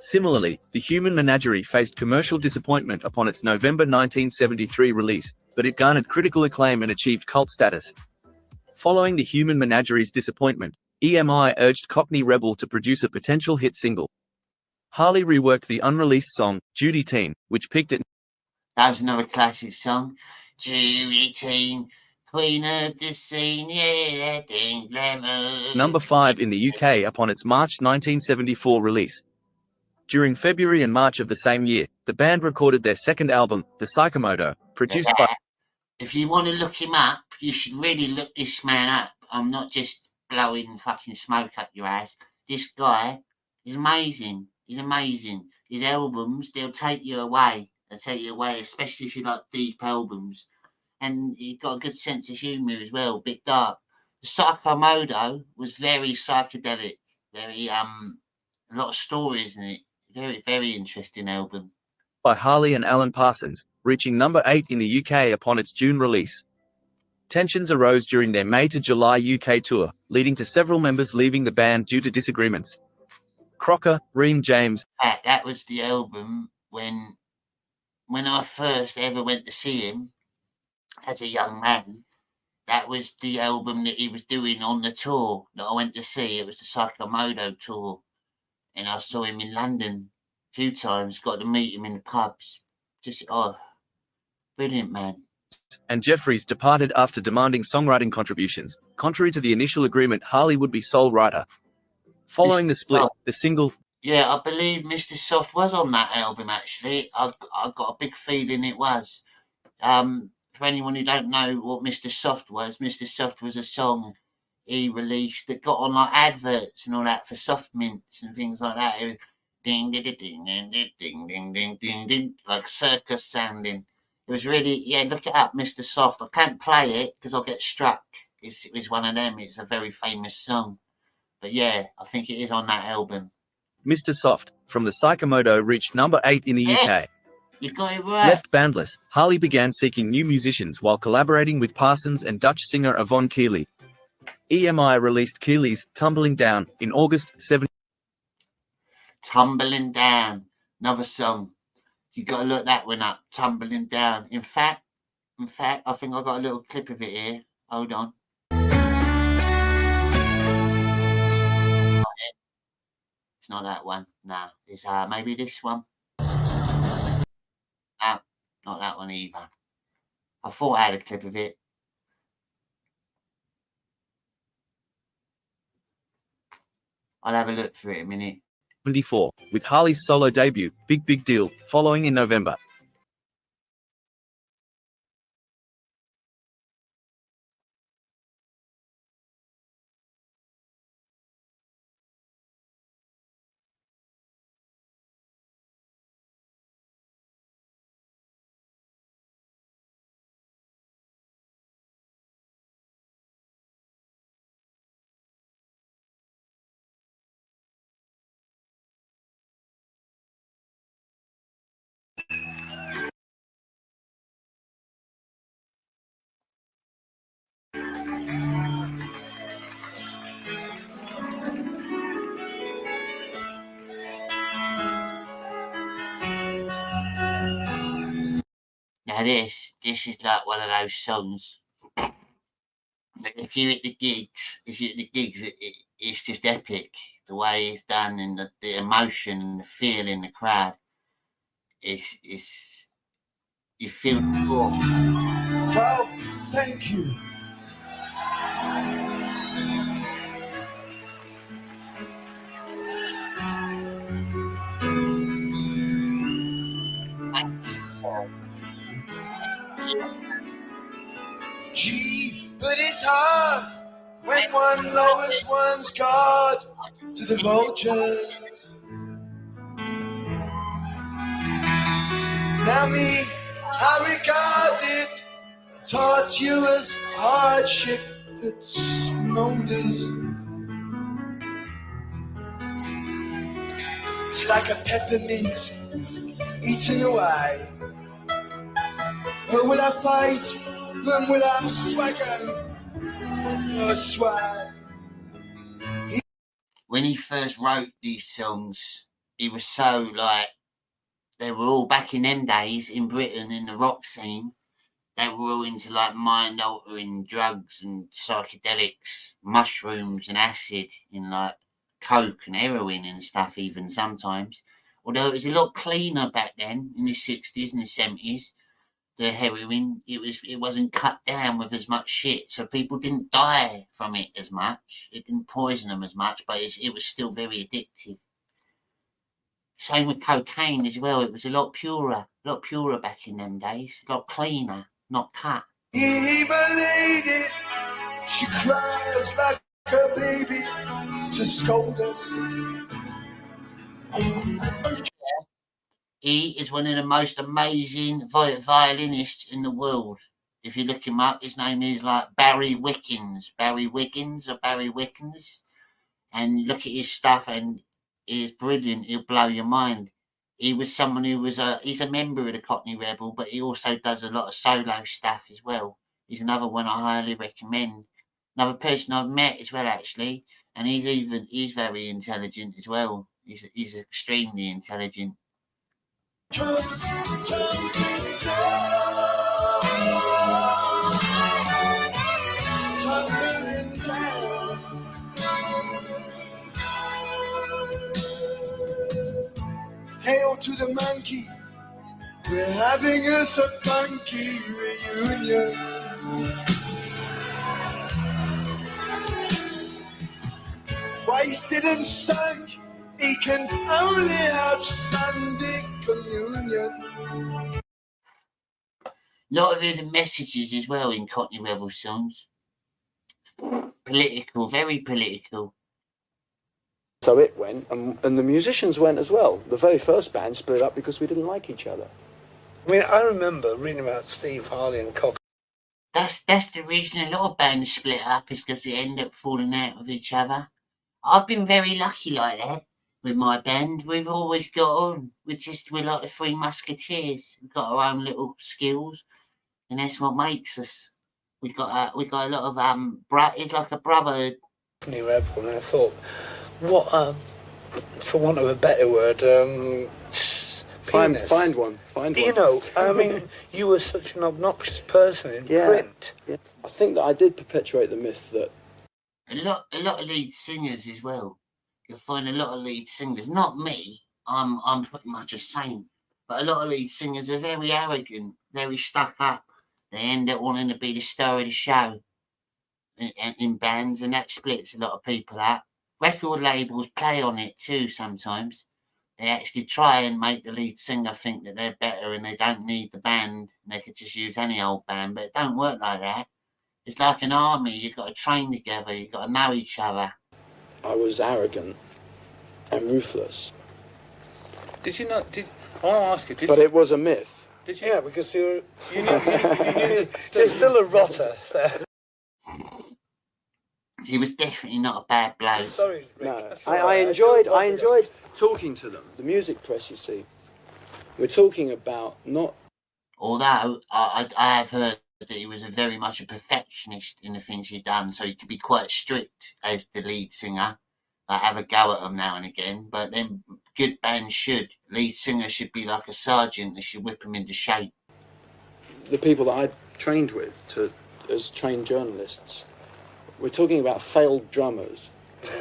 Similarly, The Human Menagerie faced commercial disappointment upon its November 1973 release, but it garnered critical acclaim and achieved cult status. Following The Human Menagerie's disappointment, EMI urged Cockney Rebel to produce a potential hit single. Harley reworked the unreleased song, Judy Teen, which peaked at... That was another classic song. Judy Teen, Queen of the Scene, yeah, that thing, glamour. Number 5 in the UK upon its March 1974 release. During February and March of the same year, the band recorded their second album, The Psychomoto, produced by... If you want to look him up, you should really look this man up. I'm not just blowing fucking smoke up your ass. This guy is amazing. He's amazing. His albums, they'll take you away. They'll take you away, especially if you like deep albums. And he's got a good sense of humour as well, a bit dark. The Psychomoto was very psychedelic. Very, a lot of stories in it. Very, very interesting album. By Harley and Alan Parsons, reaching number 8 in the UK upon its June release. Tensions arose during their May to July UK tour, leading to several members leaving the band due to disagreements. Crocker, Reem James... That was the album when I first ever went to see him as a young man. That was the album that he was doing on the tour that I went to see. It was the Psychomoto tour. And I saw him in London a few times, got to meet him in the pubs. Just, brilliant, man. And Jeffries departed after demanding songwriting contributions. Contrary to the initial agreement, Harley would be sole writer. Following the split, the single... Yeah, I believe Mr. Soft was on that album, actually. I got a big feeling it was. For anyone who don't know what Mr. Soft was a song he released that got on like adverts and all that for soft mints and things like that. It was ding ding ding ding ding ding ding ding ding ding, like circus sounding. It was really, yeah, look it up, Mr. Soft. I can't play it because I'll get struck. It's one of them. It's a very famous song. But yeah, I think it is on that album. Mr. Soft, from the Psychomoto, reached number 8 in the UK. You got it right. Left bandless, Harley began seeking new musicians while collaborating with Parsons and Dutch singer Yvonne Keeley. EMI released Keeley's Tumbling Down in August 7. Tumbling Down, another song. You got to look that one up. Tumbling Down. In fact, I think I got a little clip of it here. Hold on. It's not that one. No, it's maybe this one. No, not that one either. I thought I had a clip of it. I'll have a look for it in a minute. 74, with Harley's solo debut, Big Deal, following in November. Now this is like one of those songs. If you're at the gigs, it's just epic. The way it's done and the emotion and the feel in the crowd. It's you feel the raw. Well, thank you. Gee, but it's hard when one lowers one's guard to the vultures. Now me, I regard it, I taught you as hardship that smolders. It's like a peppermint eaten away. Or will I fight? When will I swagger? Or swag? When he first wrote these songs, he was so like, they were all back in them days in Britain in the rock scene. They were all into like mind altering drugs and psychedelics, mushrooms and acid, in like coke and heroin and stuff, even sometimes. Although it was a lot cleaner back then in the 60s and the 70s. The heroin, it wasn't cut down with as much shit, so people didn't die from it as much. It didn't poison them as much, but it was still very addictive. Same with cocaine as well. It was a lot purer back in them days, a lot cleaner, not cut. Evil lady, she cries like a baby to scold us. He is one of the most amazing violinists in the world. If you look him up, his name is like Barry Wickens, and look at his stuff, and he's brilliant. He'll blow your mind. He was someone who was he's a member of the Cockney Rebel, but he also does a lot of solo stuff as well. He's another one I highly recommend. Another person I've met as well, actually, and he's very intelligent as well. He's extremely intelligent. Hail to the monkey, we're having us a funky reunion. Wasted and sunk, he can only have Sunday communion. A lot of hidden messages as well in Cockney Rebel songs. Political, very political. So it went, and the musicians went as well. The very first band split up because we didn't like each other. I mean, I remember reading about Steve Harley and Cock. That's the reason a lot of bands split up, is because they end up falling out with each other. I've been very lucky like that with my band. We've always got on. We're like the Three Musketeers. We've got our own little skills, and that's what makes us. We got a lot of it's like a brotherhood. Rebel, and I thought, what for want of a better word, find one. You know, I mean, you were such an obnoxious person in print. Yeah. I think that I did perpetuate the myth that a lot of lead singers as well. You'll find a lot of lead singers. Not me. I'm pretty much the same. But a lot of lead singers are very arrogant, very stuck up. They end up wanting to be the star of the show in bands, and that splits a lot of people up. Record labels play on it too sometimes. They actually try and make the lead singer think that they're better and they don't need the band. They could just use any old band, but it don't work like that. It's like an army. You've got to train together. You've got to know each other. I was arrogant and ruthless. Did you not? I want to ask you. But it was a myth. Did you? Yeah, because you knew you're still a rotter. So. He was definitely not a bad bloke. Sorry, Rick. No, I enjoyed talking to them. The music press, you see. We're talking about not. Although I have heard that he was very much a perfectionist in the things he'd done, so he could be quite strict as the lead singer. Like have a go at them now and again, but then good bands should. Lead singer should be like a sergeant. They should whip him into shape. the people that I trained with as trained journalists, we're talking about failed drummers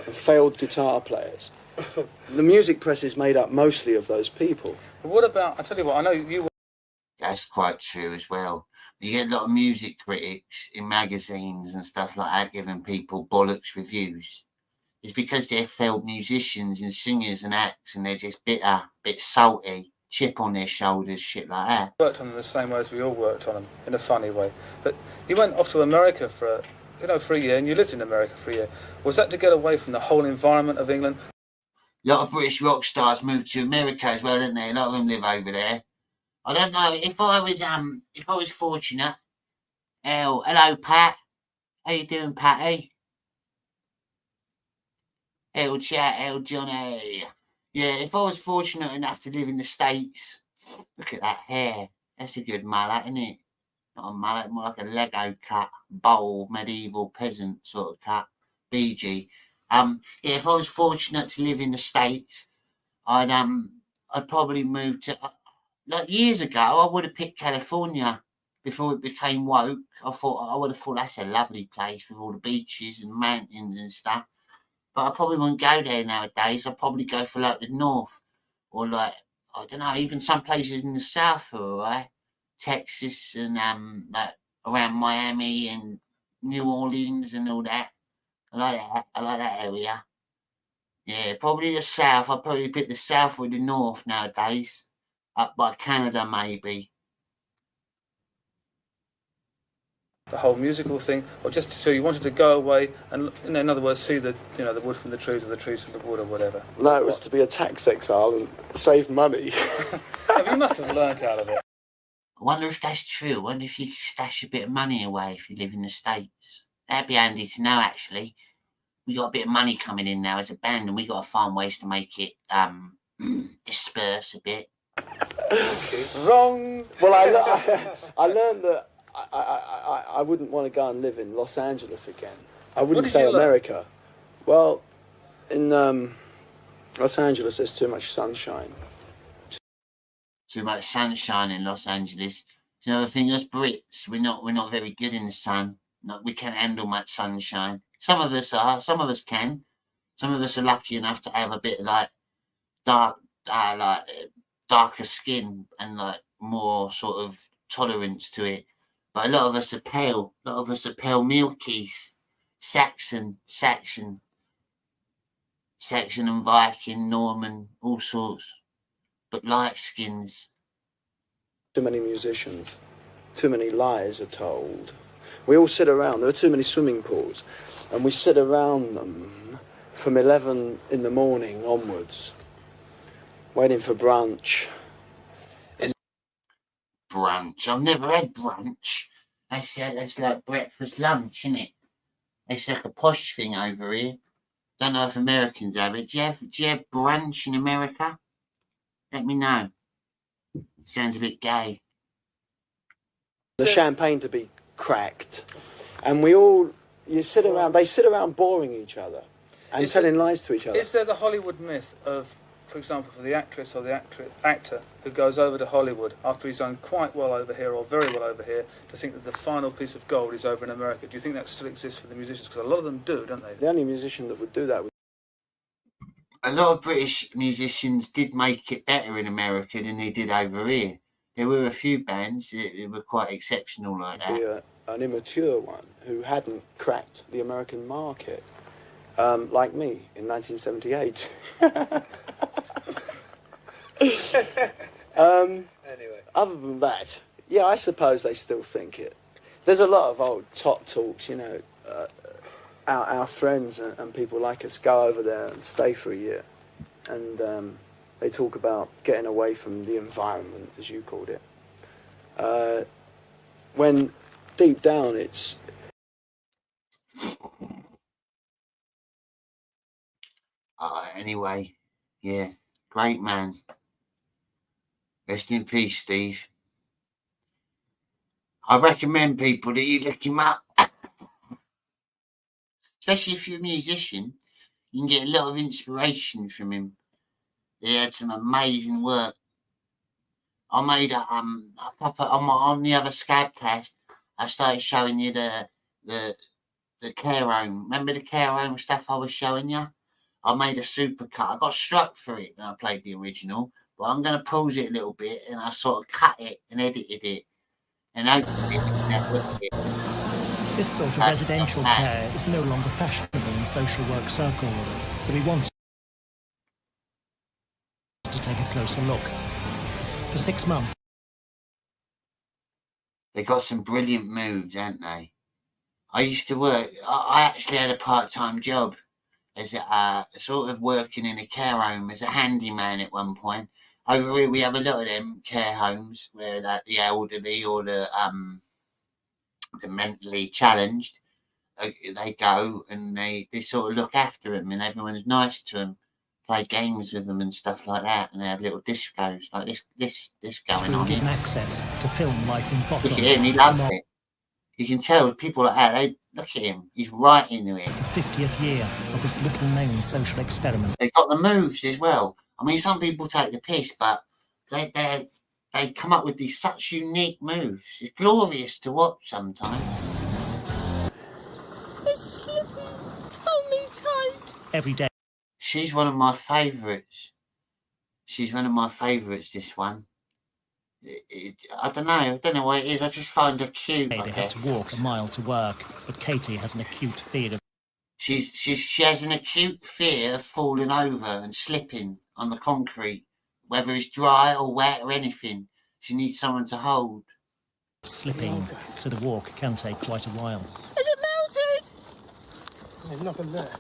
and failed guitar players. The music press is made up mostly of those people. But what about, I tell you what, I know you... That's quite true as well. You get a lot of music critics in magazines and stuff like that giving people bollocks reviews. It's because they're failed musicians and singers and acts, and they're just bitter, bit salty, chip on their shoulders, shit like that. Worked on them the same way as we all worked on them, in a funny way. But you went off to America for a year, and you lived in America for a year. Was that to get away from the whole environment of England? A lot of British rock stars moved to America as well, didn't they? A lot of them live over there. I don't know if I was fortunate. Hello, Pat. How you doing, Patty? El chat, El Jonny. Yeah, if I was fortunate enough to live in the States, look at that hair. That's a good mullet, isn't it? Not a mullet, more like a Lego cut, bowl, medieval peasant sort of cut. BG. Yeah, if I was fortunate to live in the States, I'd probably move to, like years ago, I would have picked California before it became woke. I would have thought that's a lovely place with all the beaches and mountains and stuff. But I probably wouldn't go there nowadays. I'd probably go for like the north, or like, I don't know, even some places in the south are alright. Texas and like around Miami and New Orleans and all that. I like that area. Yeah, probably the south. I'd probably pick the south or the north nowadays. Up by Canada maybe. The whole musical thing, or just so you wanted to go away and, in other words, see the wood from the trees or the trees from the wood or whatever? No, it was to be a tax exile and save money. Yeah, but you must have learnt out of it. I wonder if that's true. I wonder if you could stash a bit of money away if you live in the States. That'd be handy to know, actually. We got a bit of money coming in now as a band, and we got to find ways to make it disperse a bit. Wrong. Well, I learned that I wouldn't want to go and live in Los Angeles again. I wouldn't say America. Well, in Los Angeles, there's too much sunshine. Too much sunshine in Los Angeles. You know, the thing is, Brits, we're not very good in the sun. We can't handle much sunshine. Some of us are. Some of us can. Some of us are lucky enough to have a bit like darker skin and like more sort of tolerance to it. But a lot of us are pale. A lot of us are pale milkies. Saxon and Viking, Norman, all sorts. But light skins. Too many musicians. Too many lies are told. We all sit around. There are too many swimming pools. And we sit around them from 11 in the morning onwards, waiting for brunch. Brunch? I've never had brunch. That's like breakfast, lunch, isn't it? It's like a posh thing over here. Don't know if Americans have it. Do you have brunch in America? Let me know. Sounds a bit gay. The champagne to be cracked, and they sit around boring each other and telling lies to each other. Is there the Hollywood myth of, for example, for the actress or the actor who goes over to Hollywood after he's done quite well over here or very well over here to think that the final piece of gold is over in America? Do you think that still exists for the musicians? Because a lot of them do, don't they? The only musician that would do that would... A lot of British musicians did make it better in America than they did over here. There were a few bands that were quite exceptional like that. An immature one who hadn't cracked the American market, like me in 1978. Anyway. Other than that, yeah, I suppose they still think it. There's a lot of old top talks, you know. Our friends and people like us go over there and stay for a year, and they talk about getting away from the environment, as you called it, when deep down it's... Anyway, yeah, great man. Rest in peace, Steve. I recommend people that you look him up. Especially if you're a musician, you can get a lot of inspiration from him. He had some amazing work. I made a on the other Scab Cast. I started showing you the care home. Remember the care home stuff I was showing you? I made a supercut. I got struck for it when I played the original, but I'm going to pause it a little bit and I sort of cut it and edited it and opened it. This sort of residential care is no longer fashionable in social work circles, so we want to take a closer look. For 6 months. They got some brilliant moves, haven't they? I used to work, I actually had a part-time job as a sort of working in a care home as a handyman at one point. Over here we have a lot of them care homes where the elderly or the mentally challenged, they go and they sort of look after them and everyone's nice to them, play games with them and stuff like that, and they have little discos like this going on. Give them access to film life in bottom. Look at him, he loves it. You can tell people like that, they look at him, he's right into it. The 50th year of this little-known social experiment. They've got the moves as well. I mean, some people take the piss, but they come up with these such unique moves. It's glorious to watch sometimes. It's slipping. Hold me tight. Every day. She's one of my favourites. She's one of my favourites, this one. I don't know what it is. I just find her cute. They had to walk a mile to work, but Katie has an acute fear of... She has an acute fear of falling over and slipping on the concrete, whether it's dry or wet or anything. She needs someone to hold. Slipping, so the walk can take quite a while. Is it melted? There's nothing there.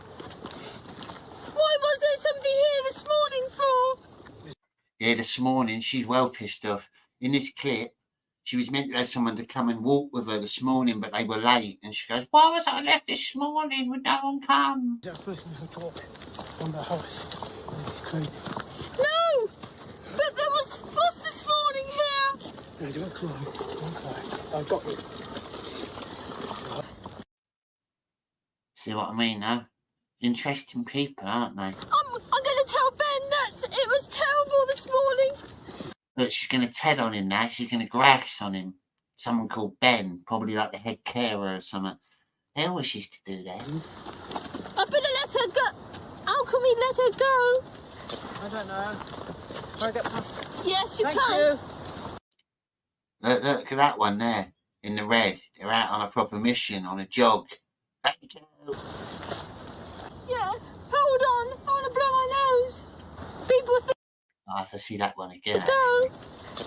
Why was there something here this morning for? Yeah, this morning she's well pissed off. In this clip, she was meant to have someone to come and walk with her this morning, but they were late. And she goes, "Why was I left this morning when no one come?" That person who walk on the house. Crazy. No! But there was fuss this morning here. No, don't cry. Don't cry. I've got you. See what I mean, though? Interesting people, aren't they? I'm going to tell Ben that it was terrible this morning. Look, she's going to Ted on him now. She's going to grass on him. Someone called Ben, probably like the head carer or something. They always used to do that. I better let her go. How can we let her go? I don't know. Can I get past it? Yes, you Thank can. You. Look at that one there, in the red. They're out on a proper mission, on a jog. Thank you. Yeah, hold on. I want to blow my nose. People think... I have to see that one again. Go.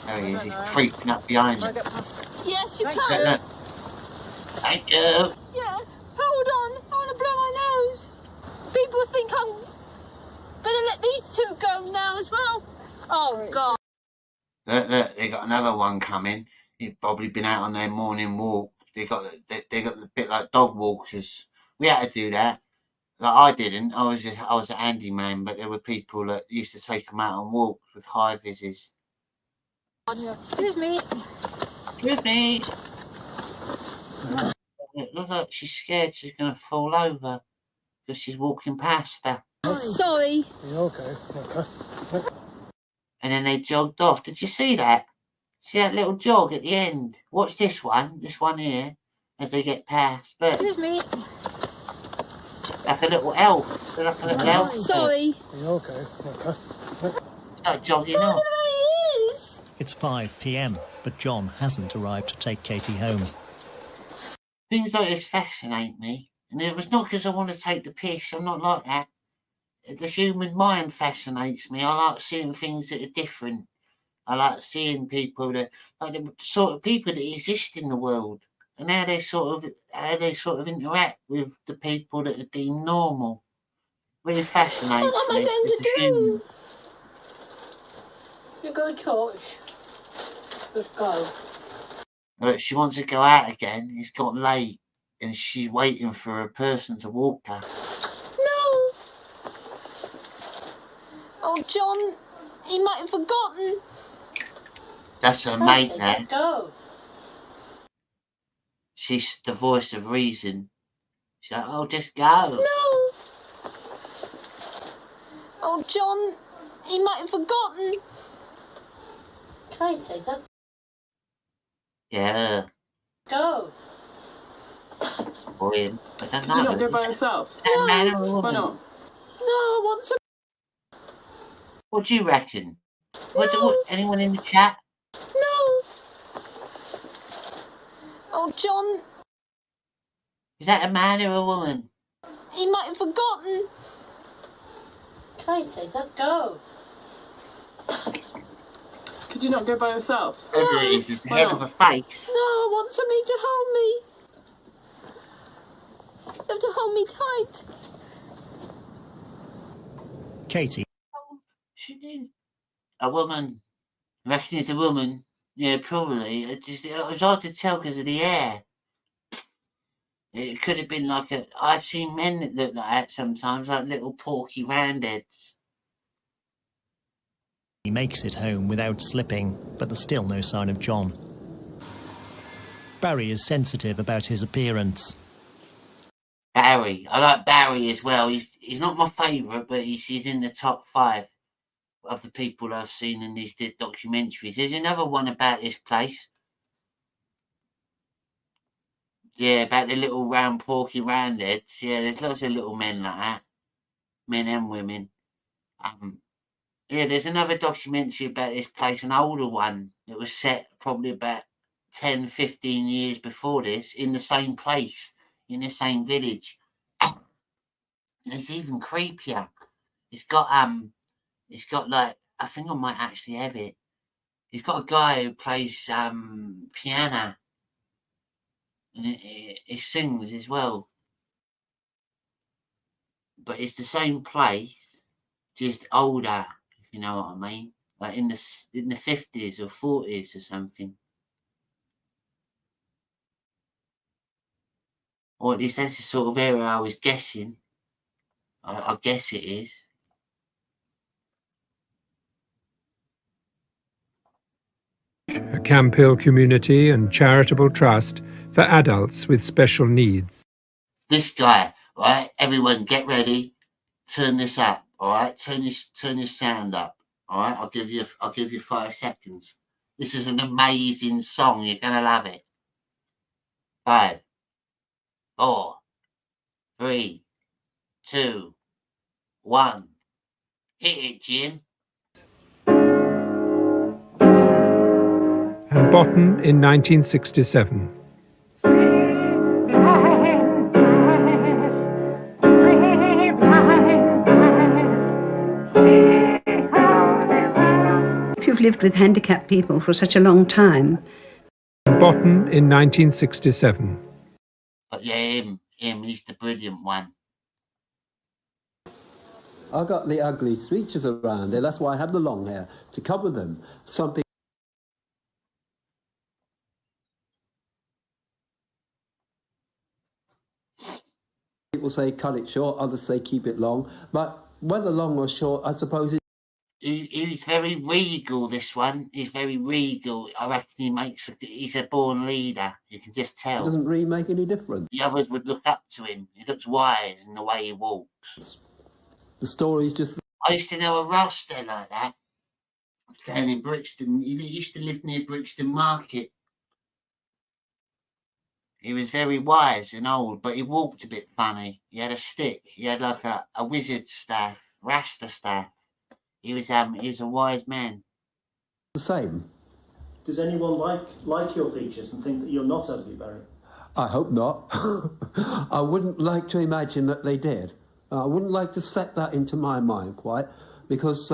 There he is, he's creeping up behind me. Yes, you Look, can. look. Thank you. Yeah, hold on. I want to blow my nose. People think I'm... Better let these two go now as well. Oh, God. Look, they got another one coming. They've probably been out on their morning walk. They got a bit like dog walkers. We had to do that. Like I didn't. I was a handyman, but there were people that used to take them out on walks with high vises. Excuse me. Excuse me. Look, she's scared. She's going to fall over because she's walking past her. Sorry. Yeah, okay. And then they jogged off. Did you see that? See that little jog at the end? Watch this one here, as they get past. Look. Excuse me. Like a little elf. Like a little elf. Sorry. Yeah, okay. Start jogging off. It's 5 p.m, but Jon hasn't arrived to take Katie home. Things like this fascinate me. And it was not because I want to take the piss. I'm not like that. The human mind fascinates me. I like seeing things that are different. I like seeing people that, like the sort of people that exist in the world, and how they sort of interact with the people that are deemed normal. Really fascinates me. What am I going to do? You go to church. Let's go. Look, she wants to go out again. It's got late, and she's waiting for a person to walk her. No. Oh, Jon, he might have forgotten. That's her mate now. Go. She's the voice of reason. She's like, "Oh, just go." No. Oh, Jon, he might have forgotten. Katie, just Yeah. go. Or him. I don't Could know. you not go by yourself? A man or a Why woman? not? No, I want to. What do you reckon? Anyone in the chat? No. Oh, John, Is that a man or a woman? he might have forgotten. Katie, just go. Could you not go by yourself? Whoever it is the Why head not? of a face. No, I want somebody to hold me. You have to hold me tight. Katie. She did. A woman. I reckon it's a woman. Yeah, probably. It was hard to tell because of the hair. It could have been like I've seen men that look like that sometimes, like little porky roundheads. He makes it home without slipping, but there's still no sign of John. Barry is sensitive about his appearance. Barry. I like Barry as well. He's not my favourite, but he's in the top 5 of the people I've seen in these documentaries. There's another one about this place. Yeah, about the little round porky roundheads. Yeah, there's lots of little men like that. Men and women. Yeah, there's another documentary about this place, an older one that was set probably about 10, 15 years before this, in the same place, in the same village. And it's even creepier. It's got like, I think I might actually have it. It's got a guy who plays piano. And he sings as well. But it's the same place, just older, if you know what I mean. Like in the 50s or 40s or something. Or at least that's the sort of area I was guessing. I guess it is. A Camp Hill community and charitable trust for adults with special needs. This guy, right? Everyone get ready. Turn this up, all right? Turn your sound up, all right? I'll give you 5 seconds. This is an amazing song. You're gonna love it. 5, 4, 3, 2, 1. Hit it, Jim. And Botten in 1967. If you've lived with handicapped people for such a long time. Botten in 1967. But yeah, him, he's the brilliant one. I got the ugly features around there. That's why I have the long hair, to cover them. Some people say cut it short, others say keep it long. But whether long or short, I suppose it. He's very regal, this one. He's very regal. I reckon he's a born leader. You can just tell. It doesn't really make any difference. The others would look up to him. He looks wise in the way he walks. The story's just. I used to know a Rasta like that. Down in Brixton. He used to live near Brixton Market. He was very wise and old, but he walked a bit funny. He had a stick. He had like a wizard staff, Rasta staff. He was a wise man. The same. Does anyone like your features and think that you're not ugly, Barry? I hope not. I wouldn't like to imagine that they did. I wouldn't like to set that into my mind quite, because...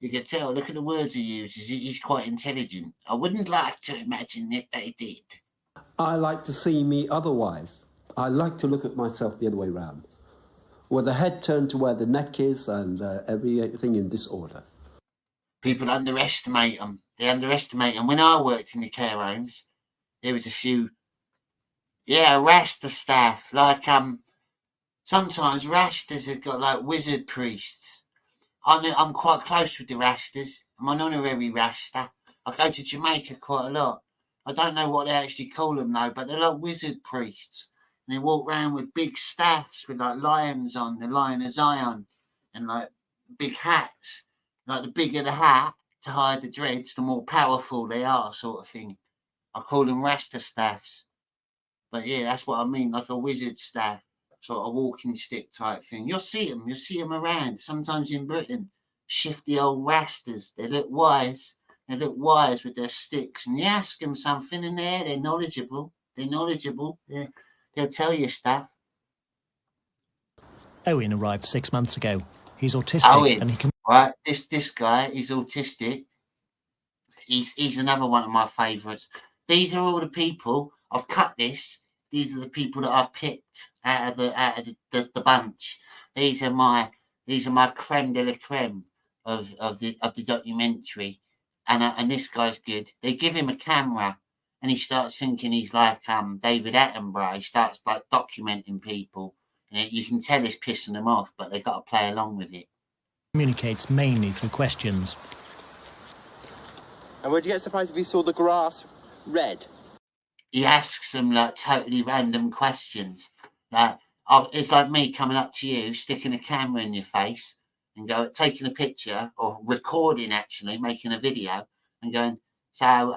You can tell, look at the words he uses. He's quite intelligent. I wouldn't like to imagine that they did. I like to see me otherwise. I like to look at myself the other way round. With the head turned to where the neck is and everything in disorder. People underestimate them. They underestimate them. When I worked in the care homes, there was a few, Rasta staff. Like, sometimes Rastas have got like wizard priests. I'm quite close with the Rastas. I'm an honorary Rasta. I go to Jamaica quite a lot. I don't know what they actually call them though, but they're like wizard priests. And they walk around with big staffs with like lions on, the Lion of Zion, and like big hats. Like the bigger the hat, to hide the dreads, the more powerful they are, sort of thing. I call them Rasta staffs. But yeah, that's what I mean, like a wizard staff, sort of walking stick type thing. You'll see them around, sometimes in Britain. Shifty old Rastas. They look wise with their sticks. And you ask them something and they're knowledgeable. They'll tell you stuff. Owen arrived 6 months ago. He's autistic and he can... Right, this guy is autistic. He's another one of my favourites. These are all the people, I've cut this. These are the people that I picked out of the bunch. These are my creme de la creme of the documentary. And this guy's good. They give him a camera and he starts thinking he's like David Attenborough. He starts like documenting people. And you can tell he's pissing them off, but they've got to play along with it. Communicates mainly through questions. And would you get surprised if you saw the grass red? He asks them like totally random questions. Like, it's like me coming up to you, sticking a camera in your face and taking a picture or recording, actually making a video and going, so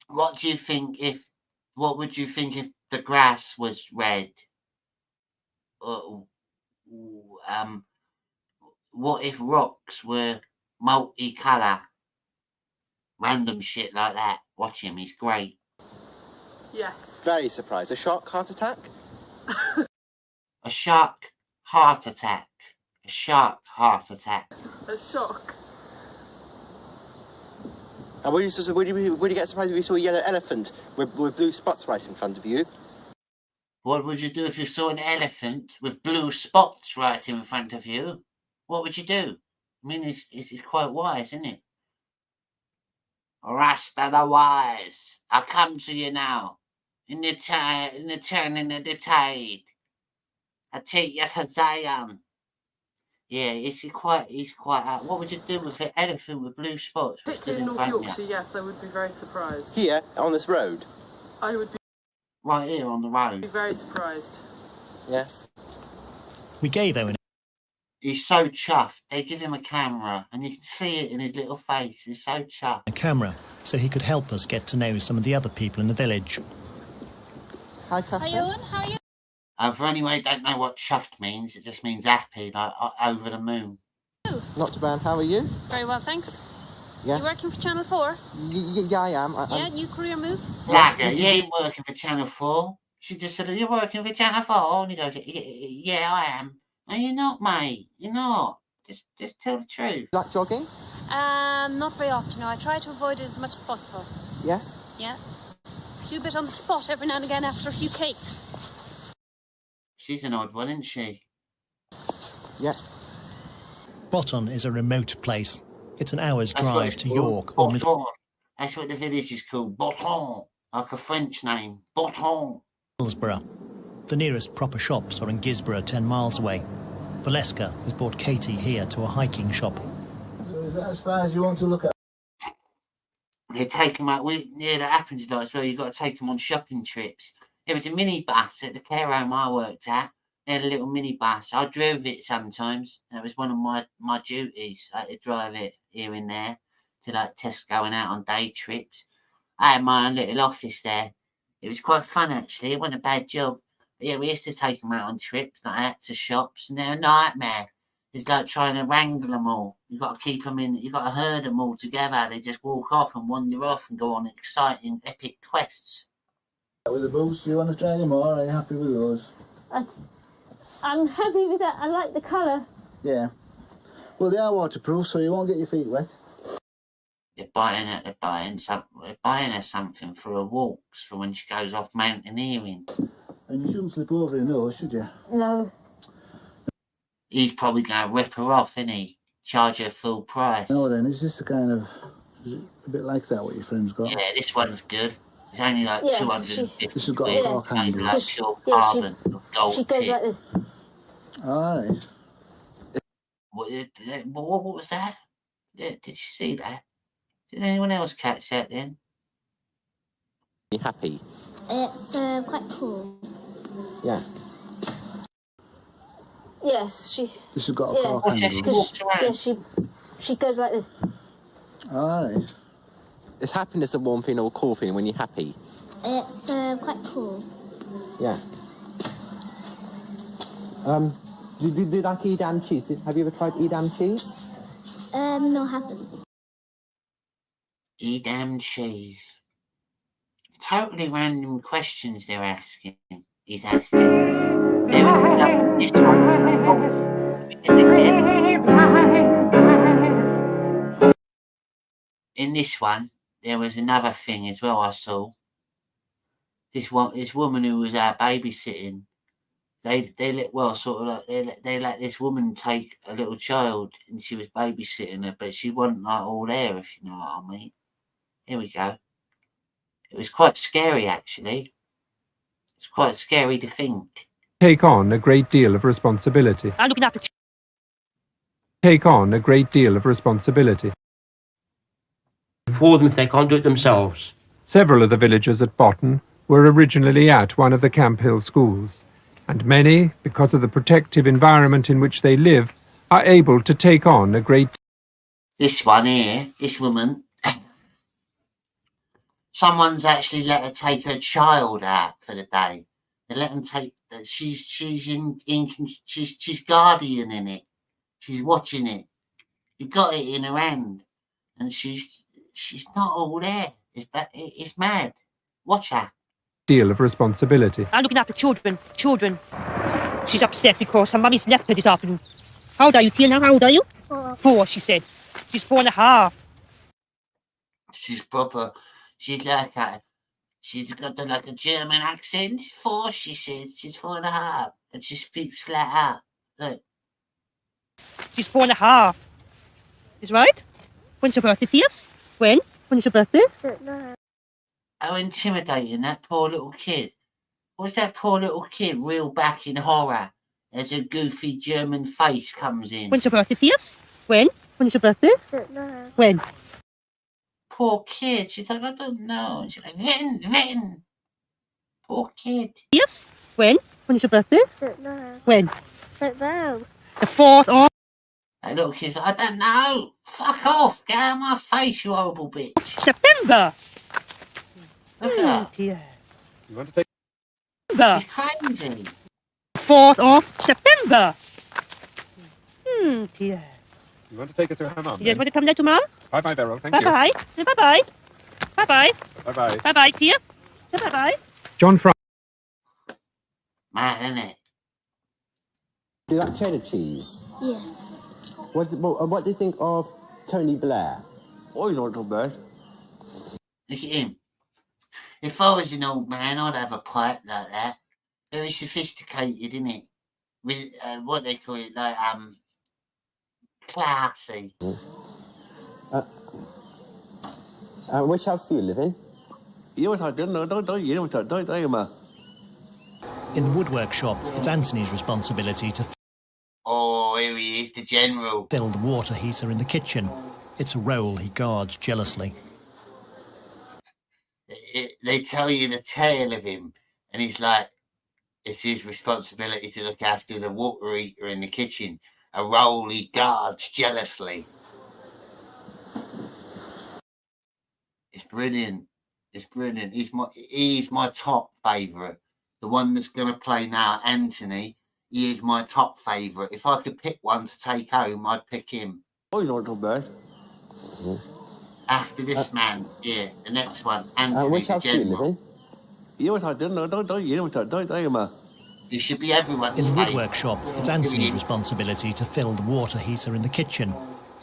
what would you think if the grass was red? What if rocks were multicolour? Random shit like that. Watch him, he's great. Yes. Very surprised. A shark heart attack? A shark heart attack. A shark heart attack. A shock. And would you get surprised if you saw a yellow elephant with blue spots right in front of you? What would you do if you saw an elephant with blue spots right in front of you? What would you do? I mean, it's quite wise, isn't it? Rasta the wise, I come to you now. In the turning of the tide, I take you to Zion. Yeah, he's quite. What would you do with an elephant with blue spots? Particularly in North Yorkshire, yes, I would be very surprised. Here, on this road? I would be... Right here on the road. Be very surprised. Yes. We gave Owen... He's so chuffed. They give him a camera and you can see it in his little face. He's so chuffed. A camera, so he could help us get to know some of the other people in the village. Hi, Catherine. Hi, Owen. How are you? For anyone who don't know what chuffed means, it just means happy, like over the moon. Not too bad. How are you? Very well, thanks. Yes. You working for Channel 4? Yeah, I am. Yeah, new career move? Lagger, you ain't working for Channel 4. She just said, are you working for Channel 4? And he goes, yeah, I am. No, you're not, mate. You're not. Just tell the truth. Like jogging? Not very often. No, I try to avoid it as much as possible. Yes? Yeah. A few bit on the spot every now and again after a few cakes. She's an odd one, isn't she? Yes. Botton is a remote place. It's an hour's drive to York. Or That's what the village is called. Botton. Like a French name. Botton. Middlesbrough. The nearest proper shops are in Gisborough, 10 miles away. Valeska has brought Katie here to a hiking shop. So is that as far as you want to look at? They take them out. That happens a lot as well. You've got to take them on shopping trips. There was a minibus at the care home I worked at. They had a little minibus. I drove it sometimes. That was one of my duties. I had to drive it here and there to like test going out on day trips. I had my own little office there. It was quite fun actually. It wasn't a bad job. But yeah, we used to take them out on trips like that to shops, and they're a nightmare. It's like trying to wrangle them all. You've got to keep them in. You've got to herd them all together. They just walk off and wander off and go on exciting, epic quests. With the boots, do you want to try them more? Are you happy with those? I'm happy with that. I like the colour. Yeah. Well, they are waterproof, so you won't get your feet wet. They're buying her something for her walks for when she goes off mountaineering. And you shouldn't slip over in those, should you? No. He's probably going to rip her off, isn't he? Charge her full price. No, then, is this a bit like that, what your friend's got? Yeah, this one's good. It's only like 250. This has got a cork handle. Like pure carbon, gold She goes tip. like this. All right. What was that? Did you see that? Did anyone else catch that then? You happy? It's quite cool. Yeah. Yes, she... This has got a cork handle. Yeah, she goes like this. Aye. Is happiness a warm feeling or a cool feeling when you're happy? It's quite cool. Yeah. Do you like Edam cheese? Have you ever tried Edam cheese? No, I haven't. Edam cheese. Totally random questions they're asking. He's asking. In this one, there was another thing as well I saw. This woman who was babysitting, they let this woman take a little child and she was babysitting her, but she wasn't like all there, if you know what I mean. Here we go. It was quite scary, actually. It's quite scary to think. Take on a great deal of responsibility. I'm looking after. Take on a great deal of responsibility. For them if they can't do it themselves. Several of the villagers at Botton were originally at one of the Camp Hill schools, and many, because of the protective environment in which they live, are able to take on a great... This one here, this woman, someone's actually let her take her child out for the day. They let them take that. She's guardian in it. She's watching it. She got it in her hand, and she's not all there. It's mad. Watch her. Deal of responsibility. I'm looking after children. She's upset because her mummy's left her this afternoon. How old are you, Tia, now? How old are you? 4. 4, she said. She's 4.5. She's proper. She's like she's got like a German accent. 4, she said. She's 4.5. And she speaks flat out. Look. She's 4.5. Is right? When's your birthday, Tia? When? When is your birthday? How intimidating, that poor little kid. Was that poor little kid reel back in horror as a goofy German face comes in? When's your birthday, Tia? When? When is your birthday? When? Poor kid. She's like, I don't know. She's like, when? Poor kid. Tia? When? When is your birthday? When? Don't know. The 4th of... That little kid's like, I don't know. Fuck off. Get out of my face, you horrible bitch. September. Look at her. Tia. You want to take... She's crazy. 4th of September. Tia. You want to take her to her mum? You guys want to come there to Mum? Bye-bye, Beryl. Thank you. Bye-bye. Say bye-bye. Bye-bye. Bye-bye. Bye-bye, Tia. Say bye-bye. John Fry. Mad, isn't it? Do you like cheddar cheese? Yes. What do you think of Tony Blair? Oh, he's not too bad. Look at him. If I was an old man, I'd have a pipe like that. Very sophisticated, isn't it? With what they call it, like classy. Which house do you live in? In the woodwork shop, it's Anthony's responsibility to Oh, here he is, the general. fill the water heater in the kitchen. It's a role he guards jealously. They tell you the tale of him, and he's like, it's his responsibility to look after the water heater in the kitchen, a role he guards jealously. It's brilliant. It's brilliant. He's my top favourite. The one that's going to play now, Anthony, he is my top favourite. If I could pick one to take home, I'd pick him. Oh, he's not too bad. After this man, yeah, the next one, Anthony, which house the do you live general. He should be everyone's In the favourite. woodwork shop, it's Anthony's responsibility to fill the water heater in the kitchen.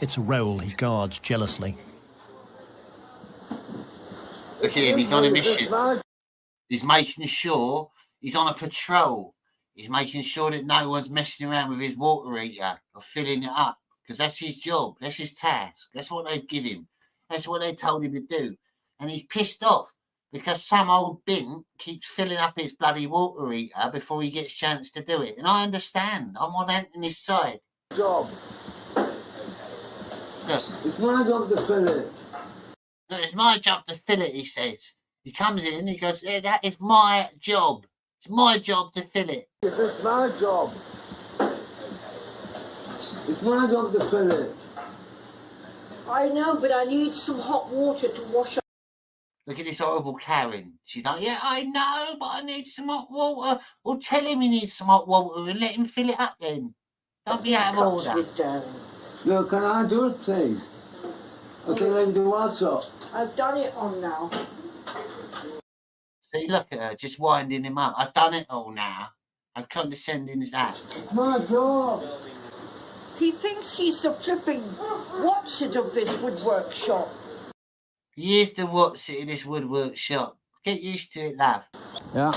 It's a role he guards jealously. Look at him, he's on a mission. He's making sure he's on a patrol. He's making sure that no one's messing around with his water heater or filling it up, because that's his job. That's his task. That's what they give him. That's what they told him to do. And he's pissed off because some old bin keeps filling up his bloody water heater before he gets a chance to do it. And I understand. I'm on Anthony's side. Job. Look. It's my job to fill it. Look, it's my job to fill it, he says. He comes in, he goes, yeah, that is my job. It's my job to fill it. It's my job. It's my job to fill it. I know, but I need some hot water to wash up. Look at this horrible Karen. She's like, yeah, I know, but I need some hot water. Well, tell him he needs some hot water and let him fill it up then. Don't be out of order. Look, can I do it, please? Okay, let me do also. I've done it on now. See, look at her, just winding him up. I've done it all now. How condescending is that? My God. He thinks he's the flipping what's it of this woodwork shop. He is the what's it in this woodwork shop. Get used to it, love. Yeah.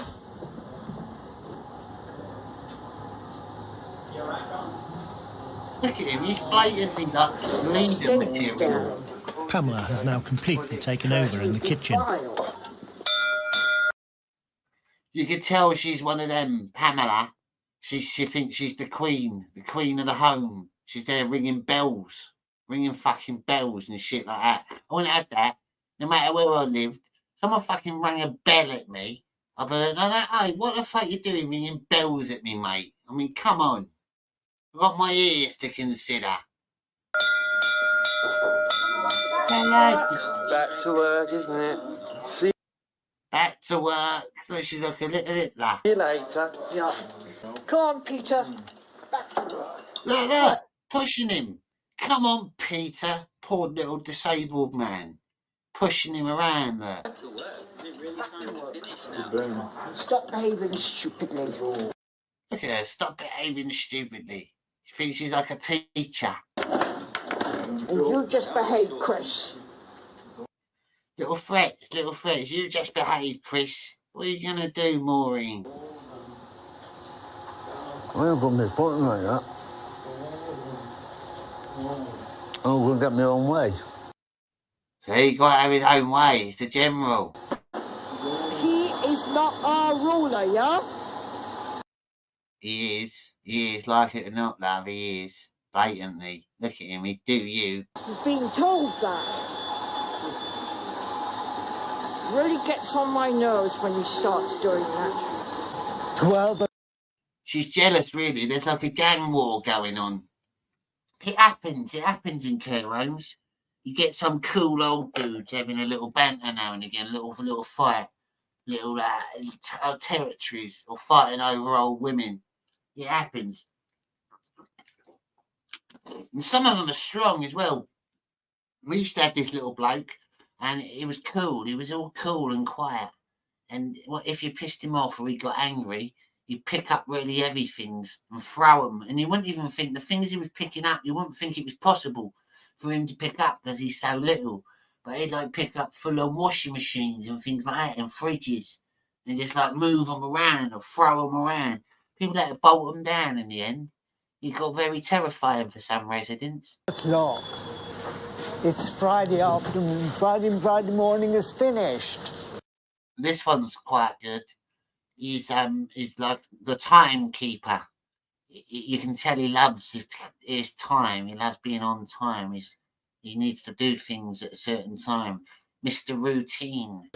Look at him, he's blatantly like leader material. Pamela has now completely taken over in the kitchen. You can tell she's one of them, Pamela. She thinks she's the queen of the home. She's there ringing bells, ringing fucking bells and shit like that. I wouldn't have that, no matter where I lived. Someone fucking rang a bell at me. I'd be like, hey, what the fuck you doing ringing bells at me, mate? I mean, come on. I've got my ears to consider. Back to work, isn't it? See Back to work. Look, she's like a little Hitler. you later. Yeah. Come on, Peter. Back to work. Look, pushing him. Come on, Peter. Poor little disabled man. Pushing him around there. Stop behaving stupidly. Look at her, stop behaving stupidly. She thinks she's like a teacher. And you just behave, Chris. Little threats, you just behave, Chris. What are you going to do, Maureen? I ain't put my foot in like that. I'm going to get my own way. So he got to have his own way. He's the general. He is not our ruler, yeah? He is, like it or not, love, he is. Blatantly. Look at him, he'd do you. You've been told that. Really gets on my nerves when he starts doing that. 12. She's jealous, really. There's like a gang war going on. It happens in care homes. You get some cool old dudes having a little banter now and again, little fight, little territories, or fighting over old women. It happens. And some of them are strong as well. We used to have this little bloke, and he was cool. He was all cool and quiet. And if you pissed him off or he got angry, he'd pick up really heavy things and throw them. And you wouldn't even think the things he was picking up, you wouldn't think it was possible for him to pick up because he's so little. But he'd like pick up full of washing machines and things like that and fridges and just like move them around or throw them around. People had to bolt them down in the end. It got very terrifying for some residents. Look, it's Friday afternoon. Friday morning is finished. This one's quite good. He's like the timekeeper. You can tell he loves his time. He loves being on time. He needs to do things at a certain time. Mr. Routine.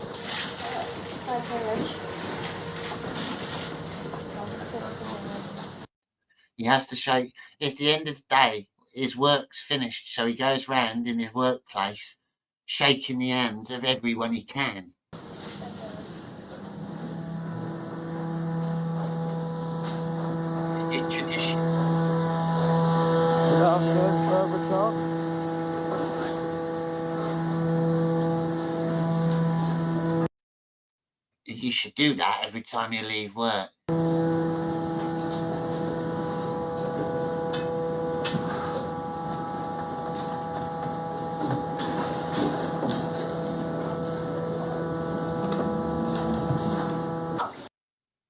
He has to show, at the end of the day, his work's finished, so he goes round in his workplace, shaking the hands of everyone he can. It's his tradition. Good afternoon, 12 o'clock. You should do that every time you leave work.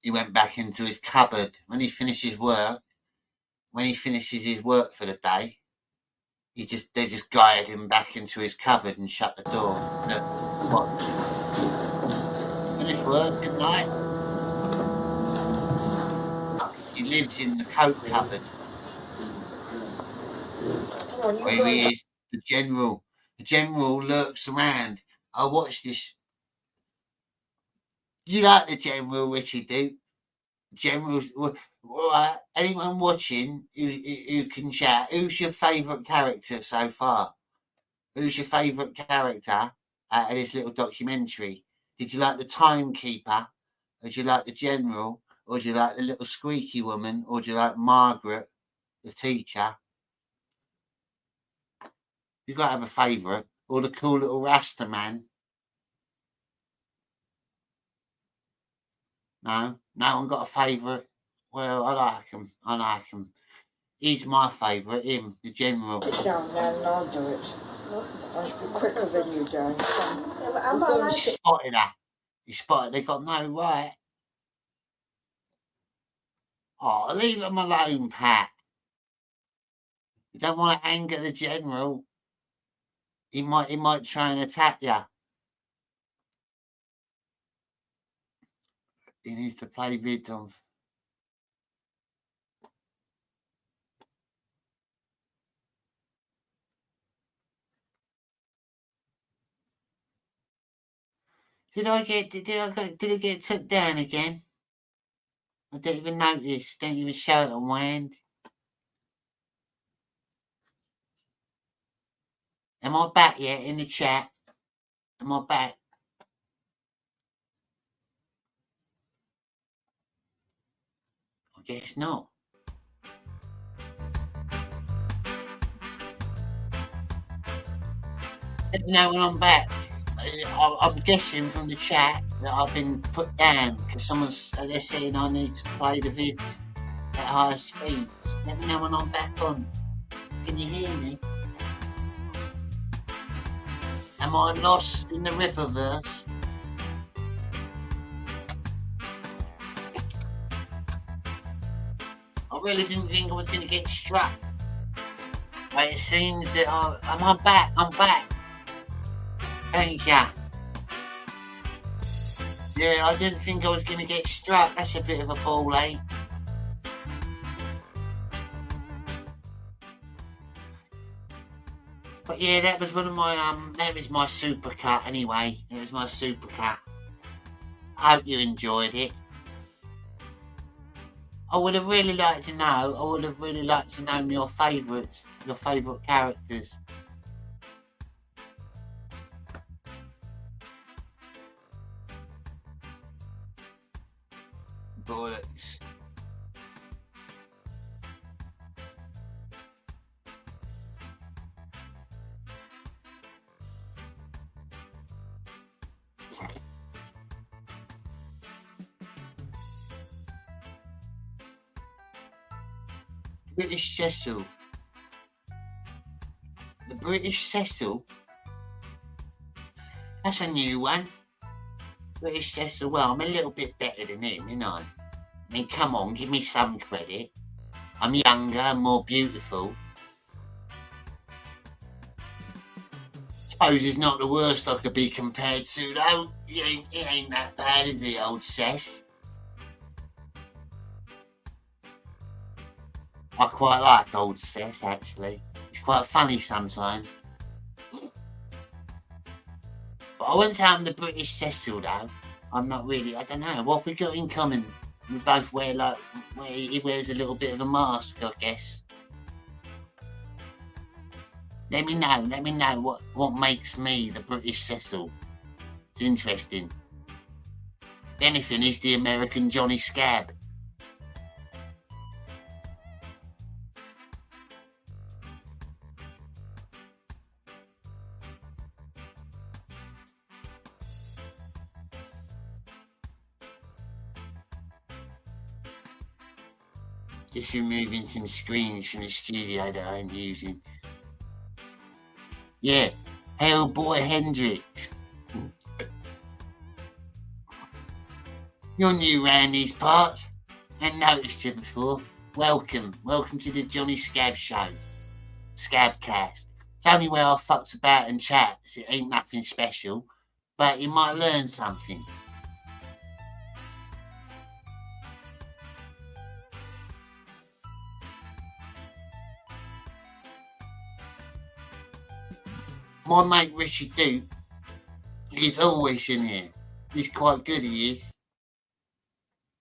He went back into his cupboard when he finishes work. When he finishes his work for the day, they just guided him back into his cupboard and shut the door. Look, what? Finished work, good night. He lives in the coat cupboard. Where he is, the general. The general lurks around. I watch this. You like the general, Richie, do? Generals, anyone watching who can chat, who's your favourite character so far? Who's your favourite character out of this little documentary? Did you like the timekeeper? Or did you like the general? Or did you like the little squeaky woman? Or did you like Margaret, the teacher? You've got to have a favourite. Or the cool little Rasta man. No? No one got a favourite? Well, I like him. I like him. He's my favourite, him, the general. Sit down now and I'll do it. I'll be quicker than you, Dan. He spotted her. He spotted. They got no right. Oh, leave him alone, Pat. You don't want to anger the general. He might try and attack you. He needs to play vids on. Did I get took down again? I didn't even notice. Didn't even show it on my end. Am I back yet in the chat? Am I back? I guess not. Let me know when I'm back. I'm guessing from the chat that I've been put down because they're saying I need to play the vids at higher speeds. Let me know when I'm back on. Can you hear me? Am I lost in the Riververse? I really didn't think I was going to get struck. But it seems that I'm back. I'm back. Thank ya. Yeah, I didn't think I was going to get struck. That's a bit of a ball, eh? But yeah, that was one of my that was my supercut anyway. It was my supercut. I hope you enjoyed it. I would have really liked to know. I would have really liked to know your favourites, your favourite characters. Bollocks. British Cecil. The British Cecil? That's a new one. British Cecil, well, I'm a little bit better than him, you know. I mean, come on, give me some credit. I'm younger and more beautiful. Suppose he's not the worst I could be compared to, though. He ain't that bad, is he, old Cess? I quite like old Cess, actually. He's quite funny sometimes. But I wouldn't say I'm the British Cecil, though. I'm not really, I don't know. What have we got in common? We both wear, like, he wears a little bit of a mask, I guess. Let me know what makes me the British Cecil. It's interesting. If anything, he's the American Johnny Scab. Just removing some screens from the studio that I'm using. Yeah, Hellboy Hendrix. You're new round these parts. Hadn't noticed you before. Welcome to the Jonny Scab Show. Scab Cast. It's only where I fucks about and chats. It ain't nothing special, but you might learn something. My mate Richard Duke, he's always in here. He's quite good, he is.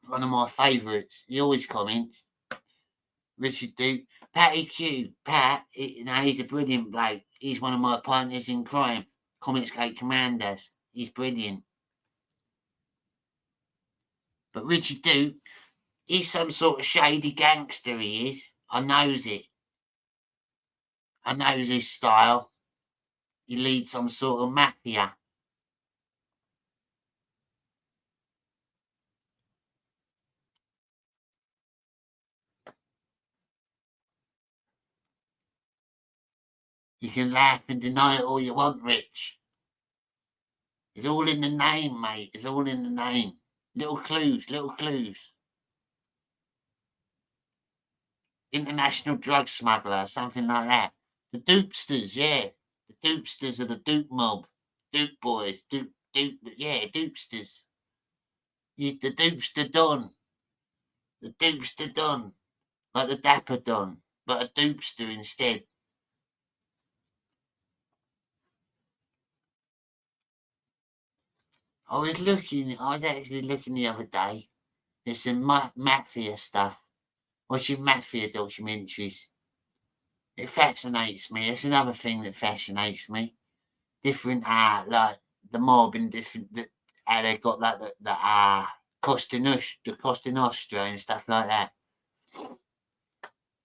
One of my favourites. He always comments. Richard Duke. Patty Q, Pat, he's a brilliant bloke. He's one of my partners in crime, Comicsgate Commanders. He's brilliant. But Richard Duke, he's some sort of shady gangster, he is. I knows it. I knows his style. He leads some sort of mafia. You can laugh and deny it all you want, Rich. It's all in the name, mate. It's all in the name. Little clues, little clues. International drug smuggler, something like that. The Dupesters, yeah. The Dupesters are the Dupe mob. Dupe boys. Yeah, Dupesters. The Dupester Don. The Dupester Don. Like the Dapper Don, but a Dupester instead. I was actually looking the other day. There's some mafia stuff. Watching mafia documentaries. It fascinates me. It's another thing that fascinates me. Different, like the mob and different, how they got like the Costa Nostra and stuff like that.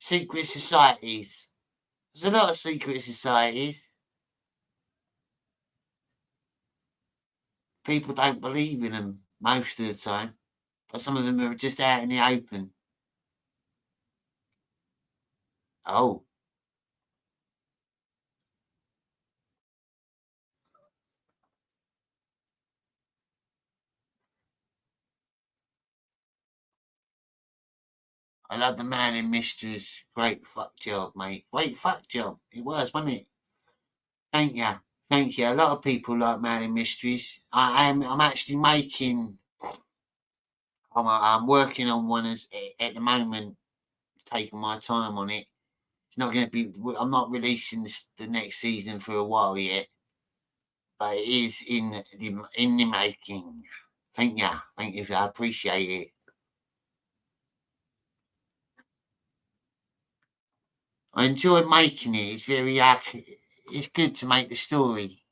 Secret societies. There's a lot of secret societies. People don't believe in them most of the time, but some of them are just out in the open. Oh. I love the man in Mysteries. Great fuck job, mate. Great fuck job. It was, wasn't it? Thank you. Thank you. A lot of people like Man in Mysteries. I'm actually making. I'm working on one at the moment. Taking my time on it. It's not going to be. I'm not releasing the next season for a while yet, but it is in the making. Thank you. Thank you. I appreciate it. I enjoy making it. It's very it's good to make the story.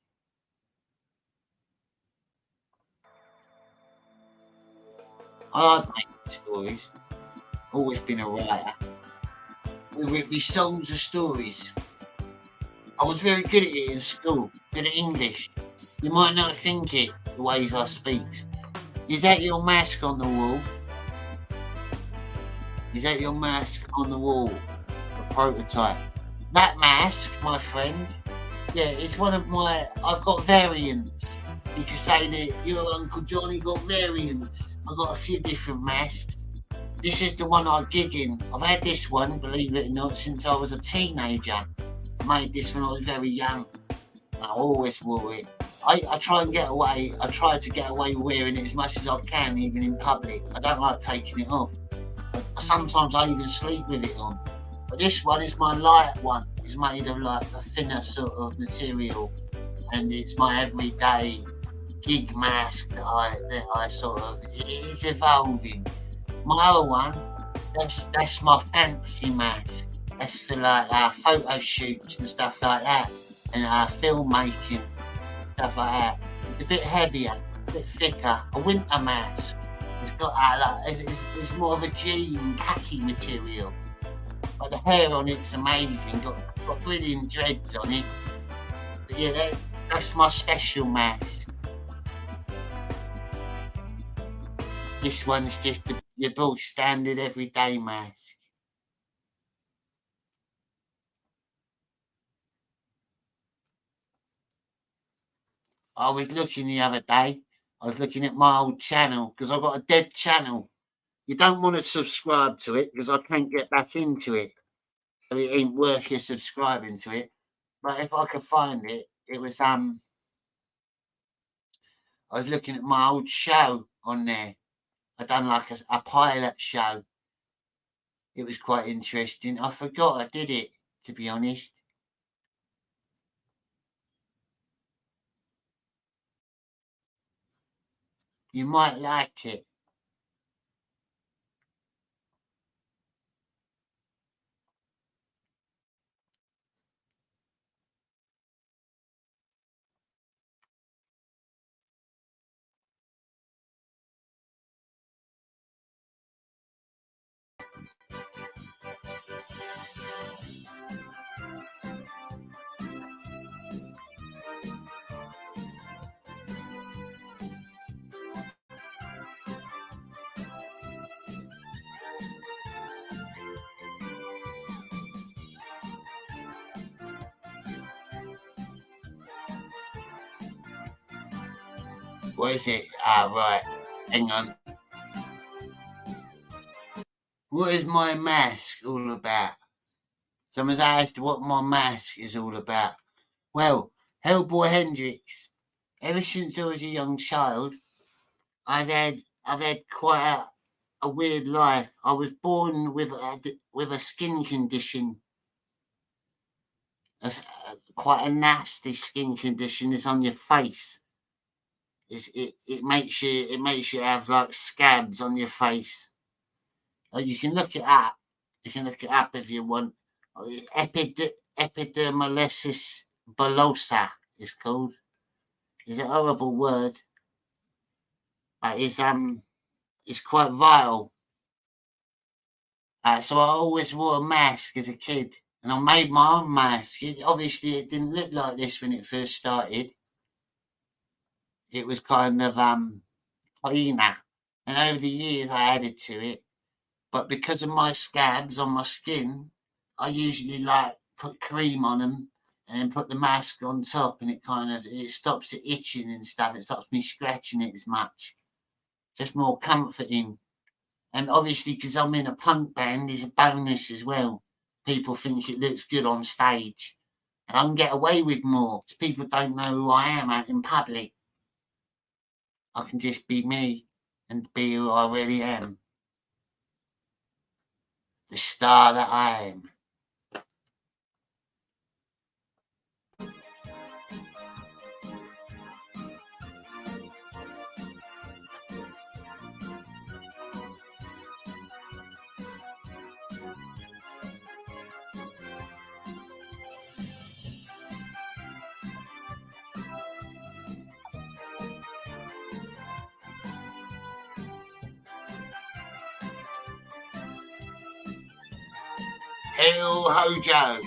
I like making stories. Always been a writer. Whether it be songs or stories. I was very good at it in school. Good at English. You might not think it, the ways I speak. Is that your mask on the wall? Is that your mask on the wall? A prototype. That mask, my friend, yeah, it's one of my. I've got variants. You could say that your Uncle Johnny got variants. I've got a few different masks. This is the one I gig in. I've had this one, believe it or not, since I was a teenager. I made this when I was very young. I always wore it. I try and get away. I try to get away wearing it as much as I can, even in public. I don't like taking it off. Sometimes I even sleep with it on. But this one is my light one. It's made of like a thinner sort of material, and it's my everyday gig mask that I sort of. It's evolving. My other one, that's my fancy mask. That's for like photo shoots and stuff like that, and filmmaking, stuff like that. It's a bit heavier, a bit thicker. A winter mask. It's got it's more of a jean khaki material. But the hair on it's amazing. Got brilliant dreads on it. But yeah, that's my special mask. This one's just your bog standard everyday mask. I was looking the other day. I was looking at my old channel because I've got a dead channel. You don't want to subscribe to it because I can't get back into it. So it ain't worth you subscribing to it. But if I could find it, it was I was looking at my old show on there. I done like a pilot show. It was quite interesting. I forgot I did it, to be honest. You might like it. What is it? Ah, right. Hang on. What is my mask all about? Someone's asked what my mask is all about. Well, Hellboy Hendrix, ever since I was a young child, I've had quite a weird life. I was born with a skin condition, quite a nasty skin condition. It's on your face. It makes you have like scabs on your face. You can look it up. You can look it up if you want. Epidermolysis bullosa is called. It's a horrible word, but it's quite vital. So I always wore a mask as a kid, and I made my own mask. Obviously, it didn't look like this when it first started. It was kind of cleaner, and over the years I added to it. But because of my scabs on my skin, I usually like put cream on them and then put the mask on top, and it stops it itching and stuff. It stops me scratching it as much. Just more comforting. And obviously, because I'm in a punk band, there's a bonus as well. People think it looks good on stage, and I can get away with more because people don't know who I am out in public. I can just be me and be who I really am. The star that I am. Hail Hojo.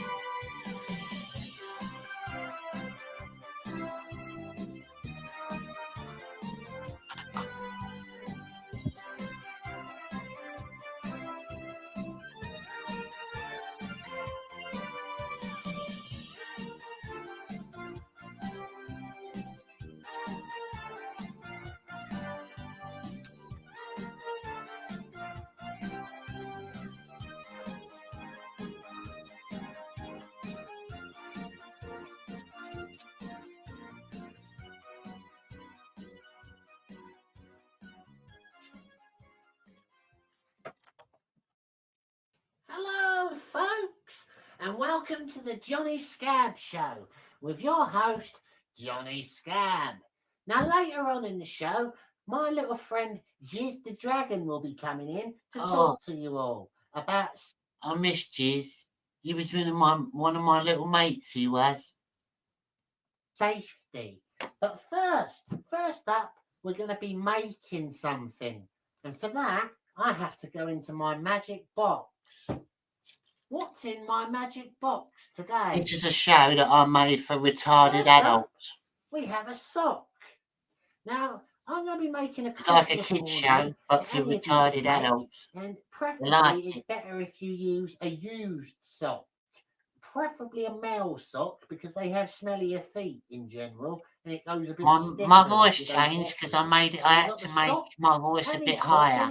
Hello, folks, and welcome to the Jonny Scab Show with your host, Jonny Scab. Now, later on in the show, my little friend Jizz the Dragon will be coming in to talk to you all about... I miss Jizz. He was one of my little mates, he was. Safety. But first up, we're going to be making something. And for that, I have to go into my magic box. What's in my magic box today? This is a show that I made for retarded adults. We have a sock. Now, I'm going to be making It's like a kid's show, but for retarded adults. And preferably, it's better if you use a used sock. Preferably a male sock, because they have smellier feet in general, and it goes a bit stiffer. My voice changed because I had to make my voice a bit higher.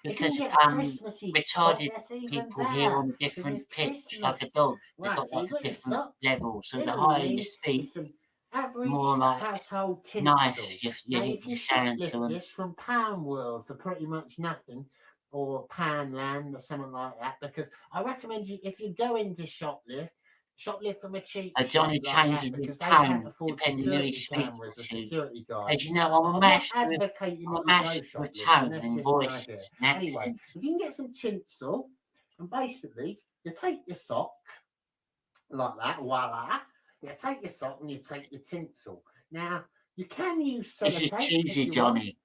Because retarded people hear on different pitch, like a dog. They've got like a different level. So the higher you speak, more like nice you sound to them. This from Pound World for pretty much nothing, or Poundland or something like that, because I recommend you, if you go into shoplift from a cheap Johnny changes his tone depending on who he speaks to. As you know, I'm a master of tone and voices and Anyway, accents. if you can get some tinsel, and basically you take your sock like that, voila. You take your sock and you take your tinsel. Now you can use sellotape. This is cheesy, Johnny.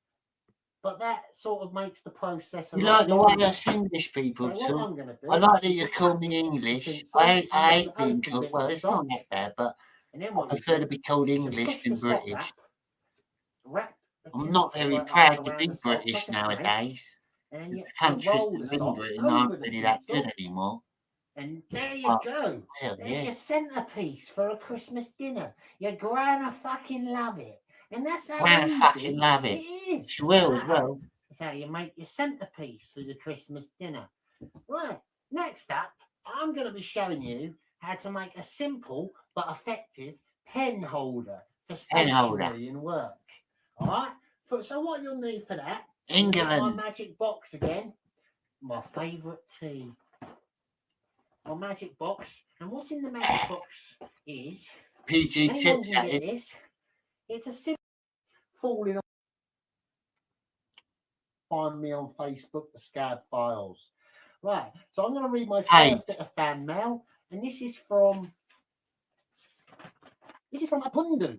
But that sort of makes the process. You like the way us English people talk? I like that you call me English. I hate being called. Well, it's not that bad, but I prefer to be called English than British. I'm not very proud to be British nowadays. The countries that are in Britain aren't really that good anymore. And there you go. There's your centerpiece for a Christmas dinner. You're gonna fucking love it. And that's how Well, I easy fucking love it. is. She will as well. That's how you make your centrepiece for the Christmas dinner. Right, next up, I'm going to be showing you how to make a simple but effective pen holder for stationery and work. All right? So what you'll need for that is my magic box again, my favourite tea. My magic box. And what's in the magic box is... PG tips, that is. It's a simple falling off. Find me on Facebook, the Scab Files. Right, so I'm going to read my first bit of fan mail, and this is from Abundu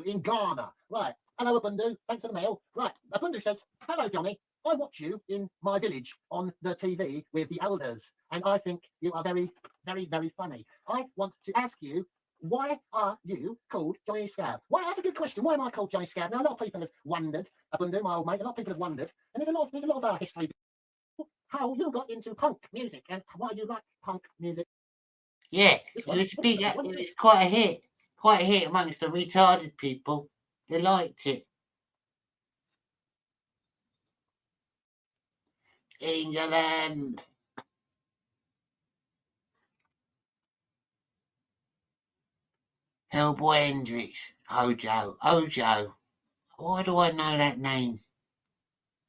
in Ghana. Right, hello Abundu, thanks for the mail. Right, Abundu says, hello Johnny, I watch you in my village on the TV with the elders, and I think you are very, very, very funny. I want to ask you, why are you called Johnny Scab? Well, that's a good question. Why am I called Johnny Scab? Now, a lot of people have wondered, Abundu, my old mate, a lot of people have wondered, and there's a lot of our history. How you got into punk music and why you like punk music. Yeah, it was big. It was quite a hit amongst the retarded people. They liked it. England. Hellboy Hendrix. Ojo. Why do I know that name?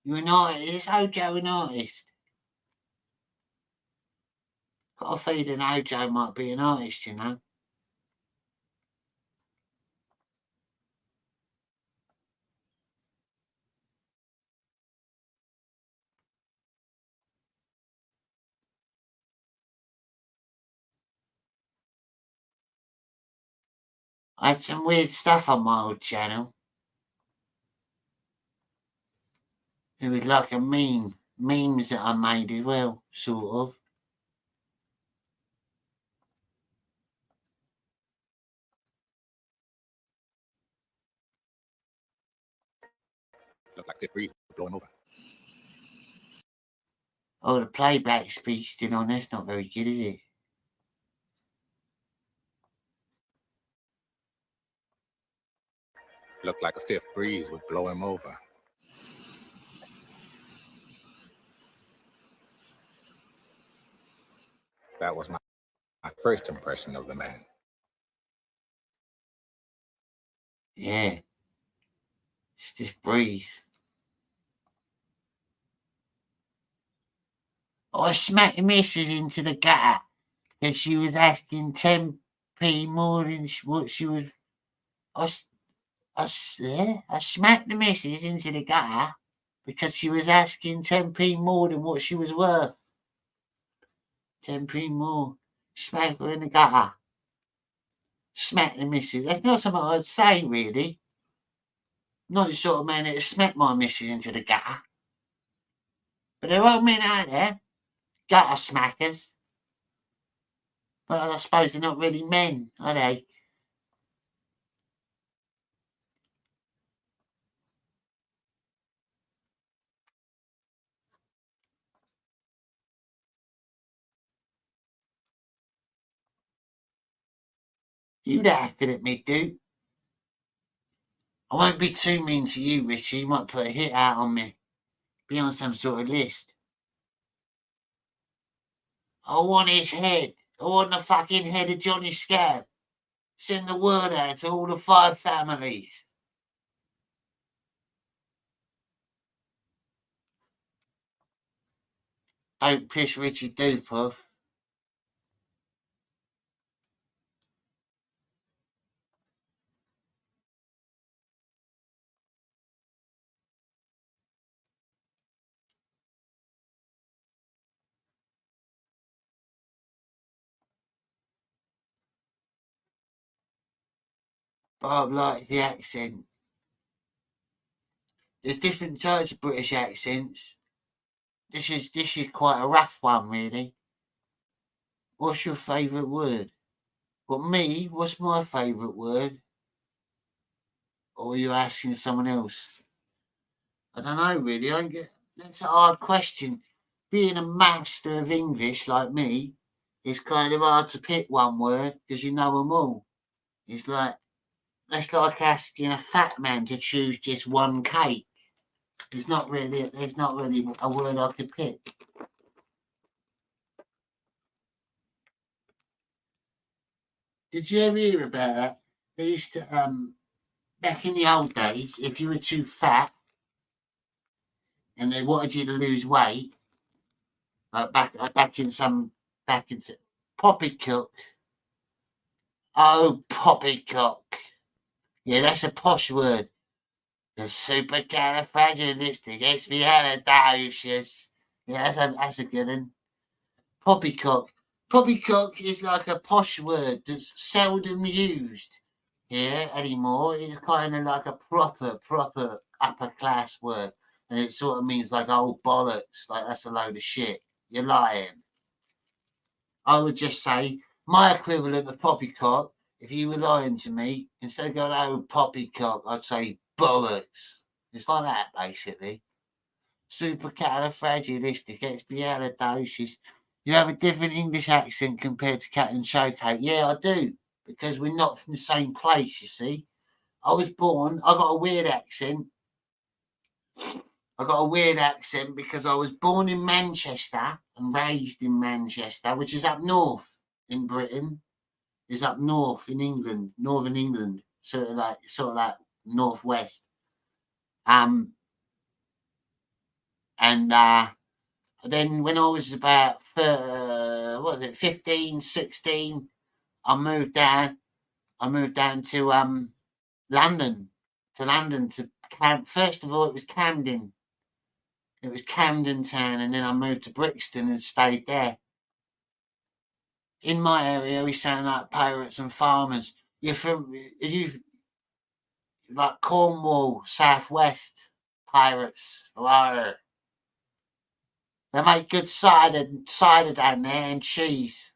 You're an artist. Is Ojo an artist? Got a feeling Ojo might be an artist, you know. I had some weird stuff on my old channel. It was like a memes that I made as well, sort of. Look like stiff breeze, blow him over. Oh, the playback speech still on. That's not very good, is it? Looked like a stiff breeze would blow him over. That was my first impression of the man. Yeah. Stiff breeze. I smacked the missus into the gutter because she was asking 10p more than what she was. I smacked the missus into the gutter because she was asking 10p more than what she was worth. 10p more. Smack her in the gutter. Smack the missus. That's not something I'd say, really. I'm not the sort of man that would smack my missus into the gutter. But there are men out there, gutter smackers. But I suppose they're not really men, are they? You laughing at me, dude? I won't be too mean to you, Richie. You might put a hit out on me. Be on some sort of list. I want his head. I want the fucking head of Johnny Scab. Send the word out to all the 5 families. Don't piss Richie Dupe off. Bob likes the accent. There's different types of British accents. This is quite a rough one, really. What's your favourite word? But me, what's my favourite word? Or are you asking someone else? I don't know, really. That's a hard question. Being a master of English like me, it's kind of hard to pick one word because you know them all. It's like That's like asking a fat man to choose just one cake. There's not really a word I could pick. Did you ever hear about that? They used to back in the old days, if you were too fat and they wanted you to lose weight, back in poppycock. Oh, poppycock. Yeah, that's a posh word. The supercalifragilisticexpialidocious. Yeah, that's a good one. Poppycock. Poppycock is like a posh word that's seldom used here anymore. It's kind of like a proper upper class word. And it sort of means like old bollocks, like that's a load of shit. You're lying. I would just say my equivalent of poppycock, if you were lying to me, instead of going, oh, poppycock, I'd say bollocks. It's like that, basically. Supercalifragilisticexpialidocious. You have a different English accent compared to Cat and Showcase. Yeah, I do, because we're not from the same place, you see. I got a weird accent. I got a weird accent because I was born in Manchester and raised in Manchester, which is up north in Britain. Is up north in England, northern England, sort of like northwest. And then when I was about 15, 16, I moved down to London. First of all, it was Camden. It was Camden Town, and then I moved to Brixton and stayed there. In my area, we sound like pirates and farmers. Are you like Cornwall, Southwest pirates? Rawr. They make good cider down there and cheese.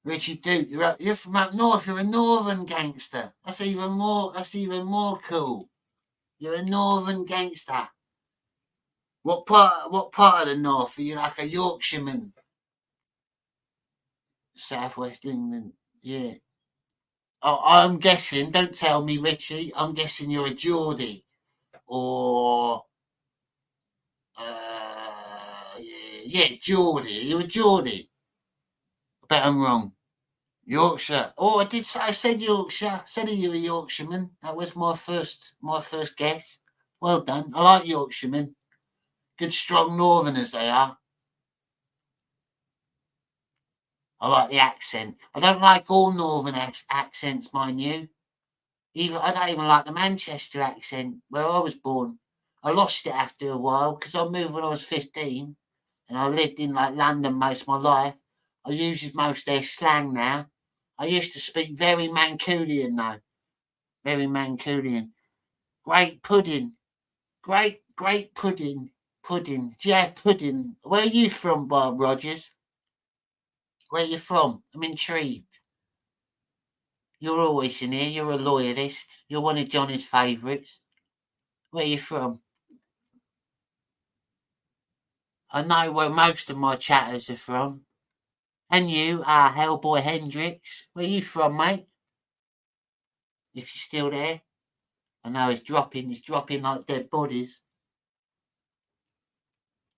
Richie Duke, you're from up north. You're a northern gangster. That's even more cool. You're a northern gangster. What part of the north? Are you like a Yorkshireman? Southwest England, yeah. Oh, I'm guessing. Don't tell me, Richie. I'm guessing you're a Geordie, or Geordie. You're a Geordie. I bet I'm wrong. Yorkshire. Oh, I said Yorkshire. Said you were a Yorkshireman. That was my first guess. Well done. I like Yorkshiremen. Good, strong Northerners they are. I like the accent. I don't like all Northern accents, mind you. I don't even like the Manchester accent where I was born. I lost it after a while because I moved when I was 15 and I lived in like London most of my life. I use most their slang now. I used to speak very Mancunian though. Very Mancunian. Great pudding. Great pudding. Pudding. Do you have pudding? Where are you from, Bob Rogers? Where are you from? I'm intrigued. You're always in here. You're a loyalist. You're one of Johnny's favourites. Where are you from? I know where most of my chatters are from. And you, Hellboy Hendrix. Where are you from, mate? If you're still there. I know it's dropping like dead bodies.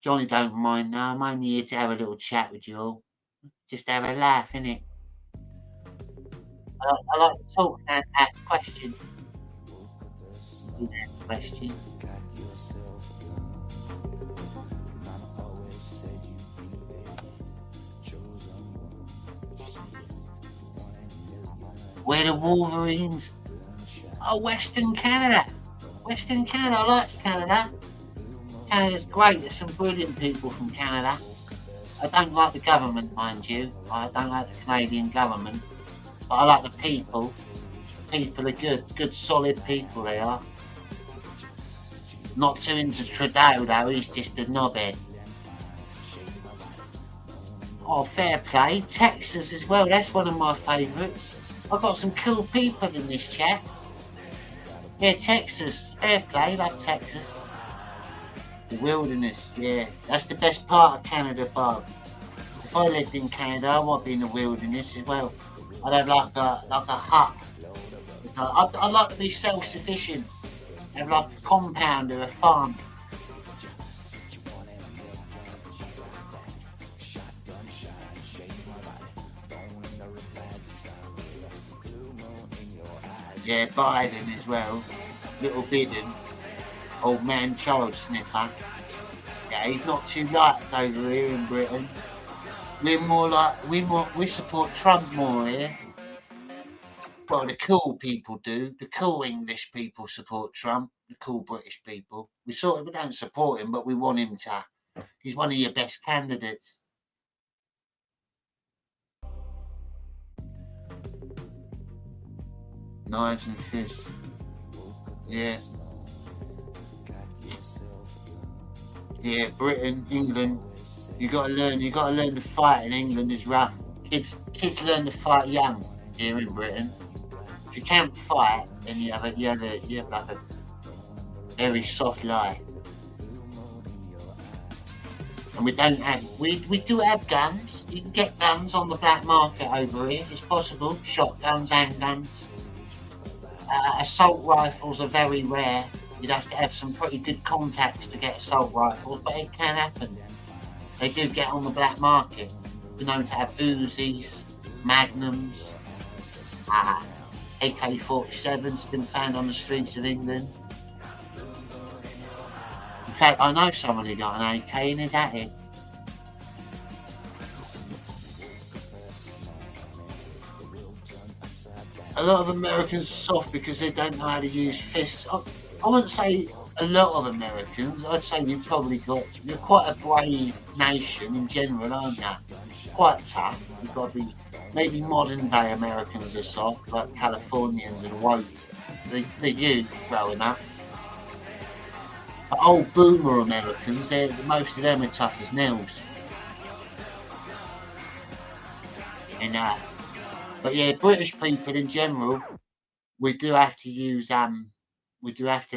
Johnny don't mind now. I'm only here to have a little chat with you all. Just have a laugh, innit? I like to talk and ask questions. Where the Wolverines? Oh, Western Canada. Western Canada. I like Canada. Canada's great. There's some brilliant people from Canada. I don't like the government, mind you. I don't like the Canadian government. But I like the people. People are good, solid people they are. Not too into Trudeau though, he's just a knobhead. Oh, fair play. Texas as well, that's one of my favourites. I've got some cool people in this chat. Yeah, Texas, fair play, love Texas. The wilderness, yeah, that's the best part of Canada, Bob. If I lived in Canada, I might be in the wilderness as well. I'd have like a hut I'd like to be self-sufficient, have like a compound or a farm. Yeah, Biden as well. Little Biden, old man child sniffer. Yeah, he's not too liked over here in Britain. We're more like we support Trump more here. Well, the cool people do. The cool English people support Trump. The cool British people. We don't support him, but we want him to. He's one of your best candidates. Knives and fists. Yeah. Yeah, Britain, England. You gotta learn to fight in England is rough. Kids learn to fight young here in Britain. If you can't fight, then you have like a very soft life. And we do have guns. You can get guns on the black market over here. It's possible. Shotguns, handguns. Assault rifles are very rare. You'd have to have some pretty good contacts to get assault rifles, but it can happen. They do get on the black market. We're known to have Uzis, Magnums, AK-47s been found on the streets of England. In fact, I know someone who got an AK in his attic. A lot of Americans are soft because they don't know how to use fists. I wouldn't say a lot of Americans. I'd say you're quite a brave nation in general, aren't you? Quite tough. You've got to be. Maybe modern day Americans are soft, like Californians and woke. The youth growing up. But old boomer Americans, most of them are tough as nails. But yeah, British people in general, we do have to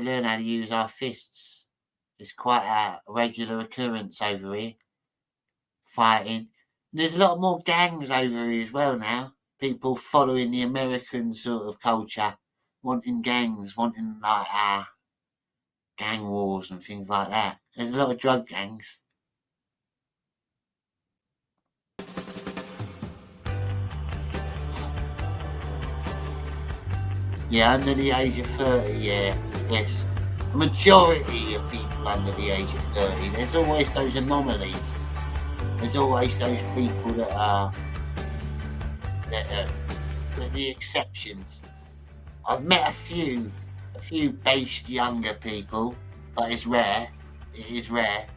learn how to use our fists. It's quite a regular occurrence over here. Fighting. And there's a lot more gangs over here as well now. People following the American sort of culture, wanting gangs, wanting like gang wars and things like that. There's a lot of drug gangs. Yeah, under the age of 30, yeah, yes. The majority of people under the age of 30, there's always those anomalies. There's always those people that are the exceptions. I've met a few based younger people, but it's rare. It is rare.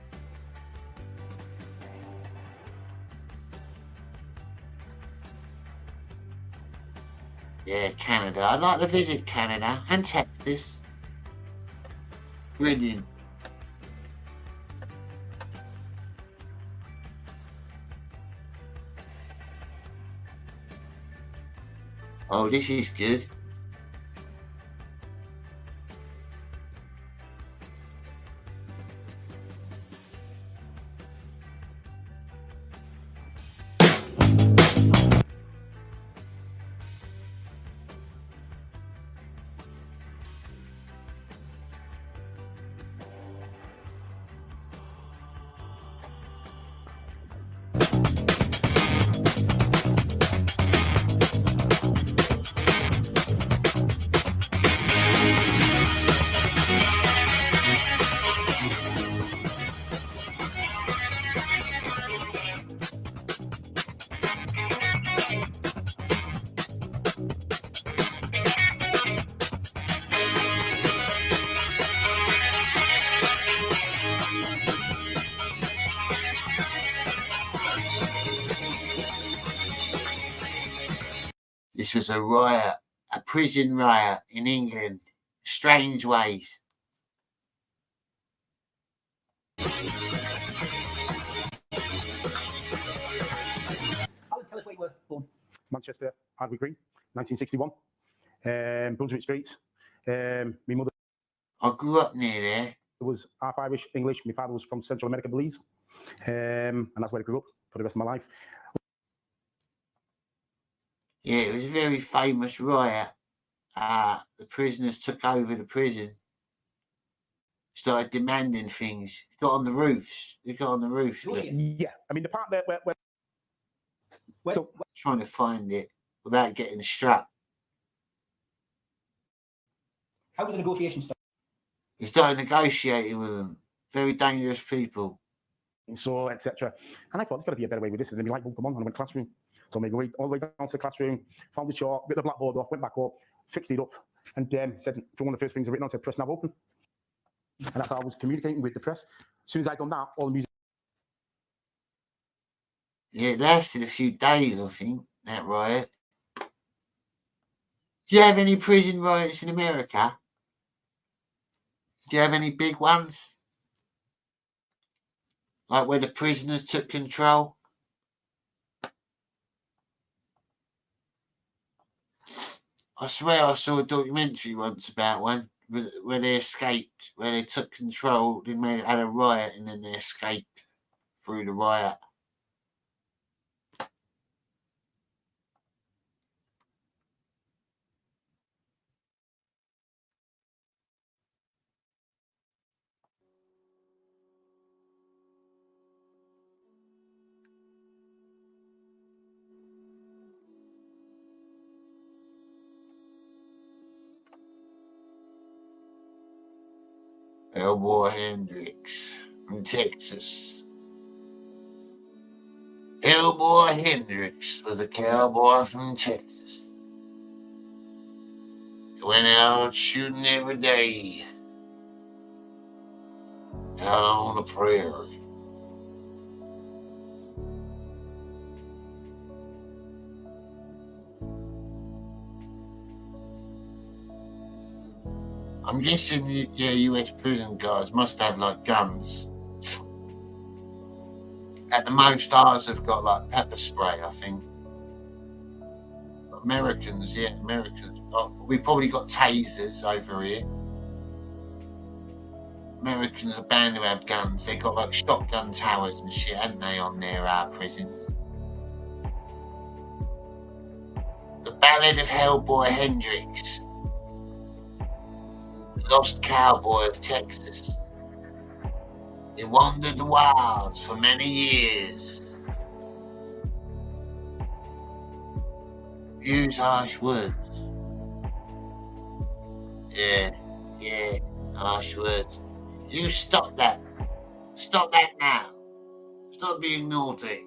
Yeah, Canada. I'd like to visit Canada and Texas. Brilliant. Oh, this is good. This was a riot, a prison riot in England. Strange ways. Alan, tell us where you were born. Manchester, Hardwick Green, 1961. Brunswick Street. My mother. I grew up near there. It was half Irish, English. My father was from Central America, Belize. And that's where I grew up for the rest of my life. Yeah, it was a very famous riot. the prisoners took over the prison, started demanding things. Got on the roofs. They got on the roofs. Look. Yeah, I mean the part where so, trying to find it without getting strapped. How did the negotiations start? He started negotiating with them. Very dangerous people. So, etc. And I thought there's got to be a better way with this. And then the light bulb come on, and I went classroom. So I made my way all the way down to the classroom, found the chalk, bit the blackboard off, went back up, fixed it up, and said, for one of the first things I written on, said, press nav open. And that's how I was communicating with the press. As soon as I'd done that, all the music. Yeah, it lasted a few days, I think, that riot. Do you have any prison riots in America? Do you have any big ones? Like where the prisoners took control? I swear I saw a documentary once about one where they escaped, where they took control, they had a riot and then they escaped through the riot. Cowboy Hendrix from Texas. Cowboy Hendrix was a cowboy from Texas. He went out shooting every day out on the prairie. I'm guessing, yeah, US prison guards must have like guns. At the most, ours have got like pepper spray, I think. Americans, yeah, Americans. We probably got tasers over here. Americans are bound to have guns. They got like shotgun towers and shit, haven't they, on their prisons? The Ballad of Hellboy Hendrix. Lost cowboy of Texas. He wandered the wilds for many years. Use harsh words. Yeah, harsh words. You stop that. Stop that now. Stop being naughty.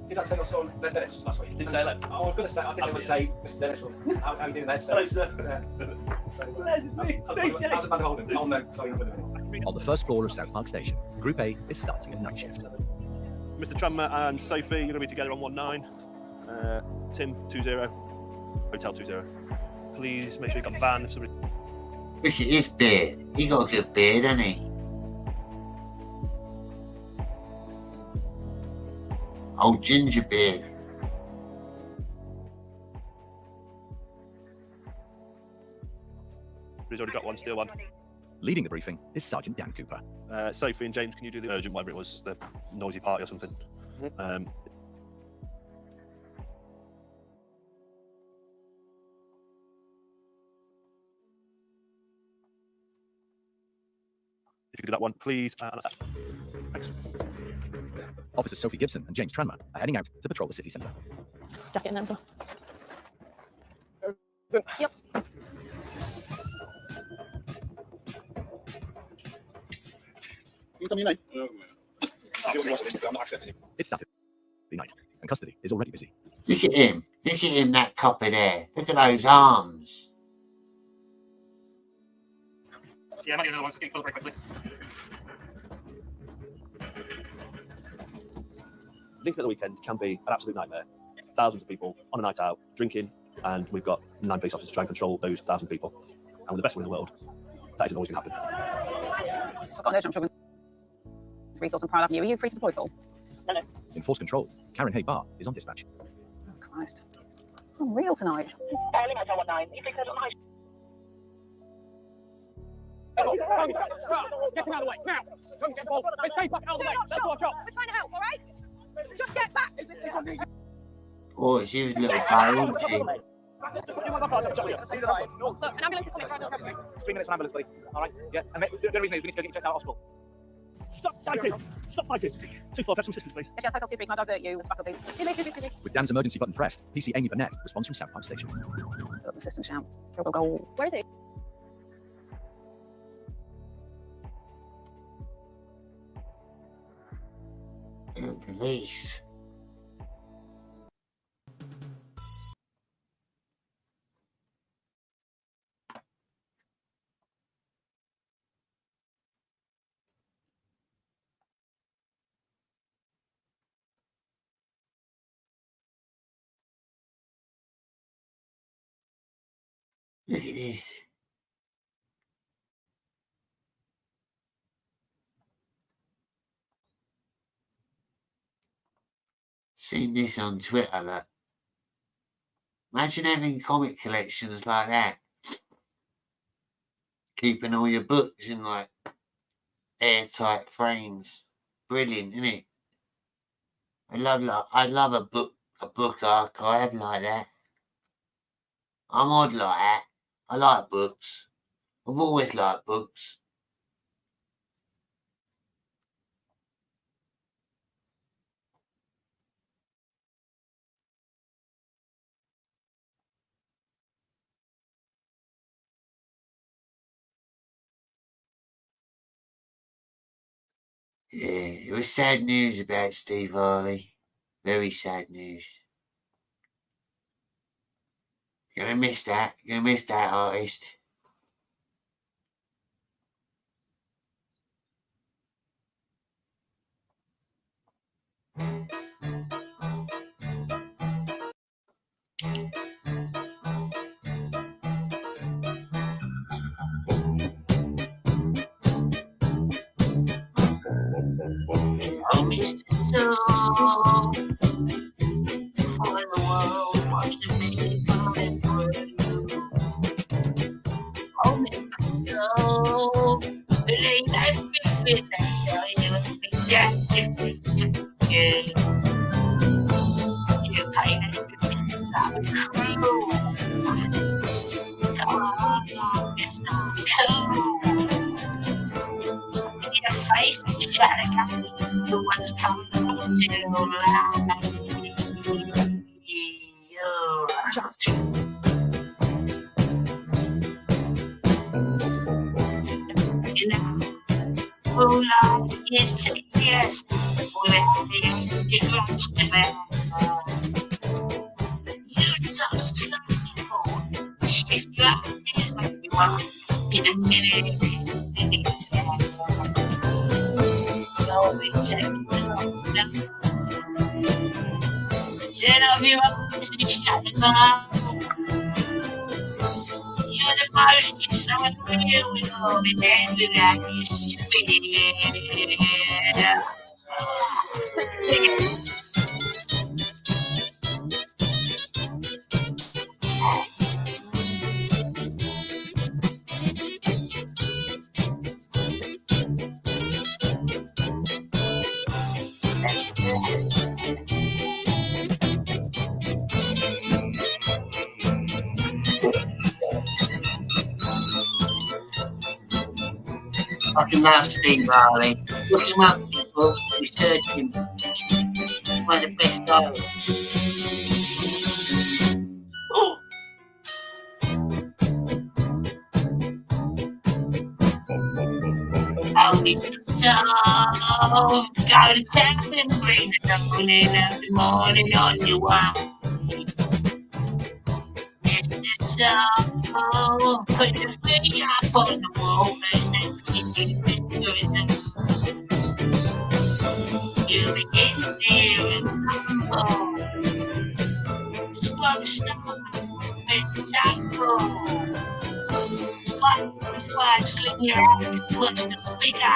Did I say your son, Dennis, last week? Did you say that? I was going to say, I didn't say Mr. Dennis. How are you doing there, sir? Hello, sir. How's the band holding? Oh, no, sorry. On the first floor of South Park Station, Group A is starting a night shift. Mr. Tranmer and Sophie, you're going to be together on 19. Tim, 20. Hotel 20. Please make sure you got a van if somebody... Look at his beard. He got a good beard, hasn't he? Old ginger beard. He's already got one, steal one. Leading the briefing is Sergeant Dan Cooper. Sophie and James, can you do the urgent, whatever it was, the noisy party or something? Mm-hmm. If you could do that one, please. That's that. Thanks. Officers Sophie Gibson and James Tranmer are heading out to patrol the city centre. Jacket and number. Yep. You tell me your name? I'm not accepting you. It's Saturday night, and custody is already busy. Look at him. Look at him, that copper there. Look at those arms. Yeah, I might get another one. Let's get full very quickly. Lincoln at the weekend can be an absolute nightmare. Thousands of people on a night out, drinking, and we've got 9 police officers to try and control those 1,000 people. And with the best will in the world, that isn't always going to happen. I've got an urgent children's resource on Pride Avenue. Are you free to deploy at all? No. Enforce control. Karen Hay-Barr is on dispatch. Oh, Christ. It's unreal tonight. Darling, Hotel 19. You think on high? Get him out of the way, now! Come get the ball. Let's stay back out of the way. Let's watch out. We're trying to help, all right? Just get back. Oh, she was a little pale, wasn't she? Look, an ambulance is coming. Try and help everybody. 3 minutes for ambulance, buddy. All right? Yeah. And the only reason is we need to go get you checked out of hospital. Stop fighting! Stop fighting! 2-4, have some assistance, please. Yes, Hotel 2-3, can I divert you? Let's back up, please. With Dan's emergency button pressed, PC Amy Burnett responds from South Park Station. The system shout. Go, go, go. Where is he? Police. Look at this. Seen this on Twitter, look. Imagine having comic collections like that. Keeping all your books in like airtight frames. Brilliant, isn't it? I love a book archive like that. I'm odd like that. I like books. I've always liked books. Yeah, it was sad news about Steve Harley. Very sad news. You're gonna miss that. You're gonna miss that artist. Oh, Mr. Soul, for the world, watch the people and oh, Mr. Soul, it ain't that different, that's how you ain't that different. Yeah, you pay that difference, I'm cool. Come on, it's not cool. Your face and shut again. No one's coming too loud. You know, who life is yes, without the integration. You're so slow. Shift your eyes when you want. In a minute, it's turn off your eyes and shut them off. You're the most exciting real with all the hand without your speed. Fucking love Steve Harley. Look him up, people. Research him. He's one of the best artists. Oh. Oh, Mr. Soul, go to town and bring the morning of the morning on your way. Mr. Soul, put your feet up on the wall and you begin to feel it rumble. Swung stomach, things I grow. Fight why I sling your ass towards the speaker.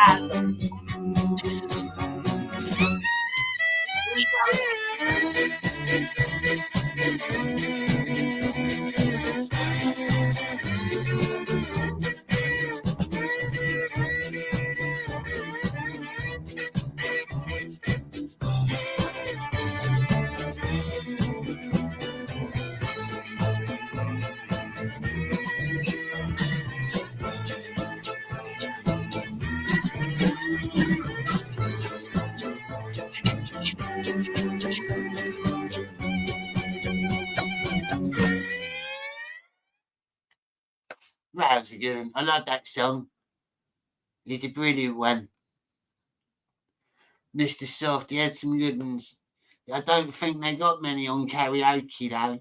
That was a good one. I like that song. It's a brilliant one. Mr. Soft, he had some good ones. I don't think they got many on karaoke though.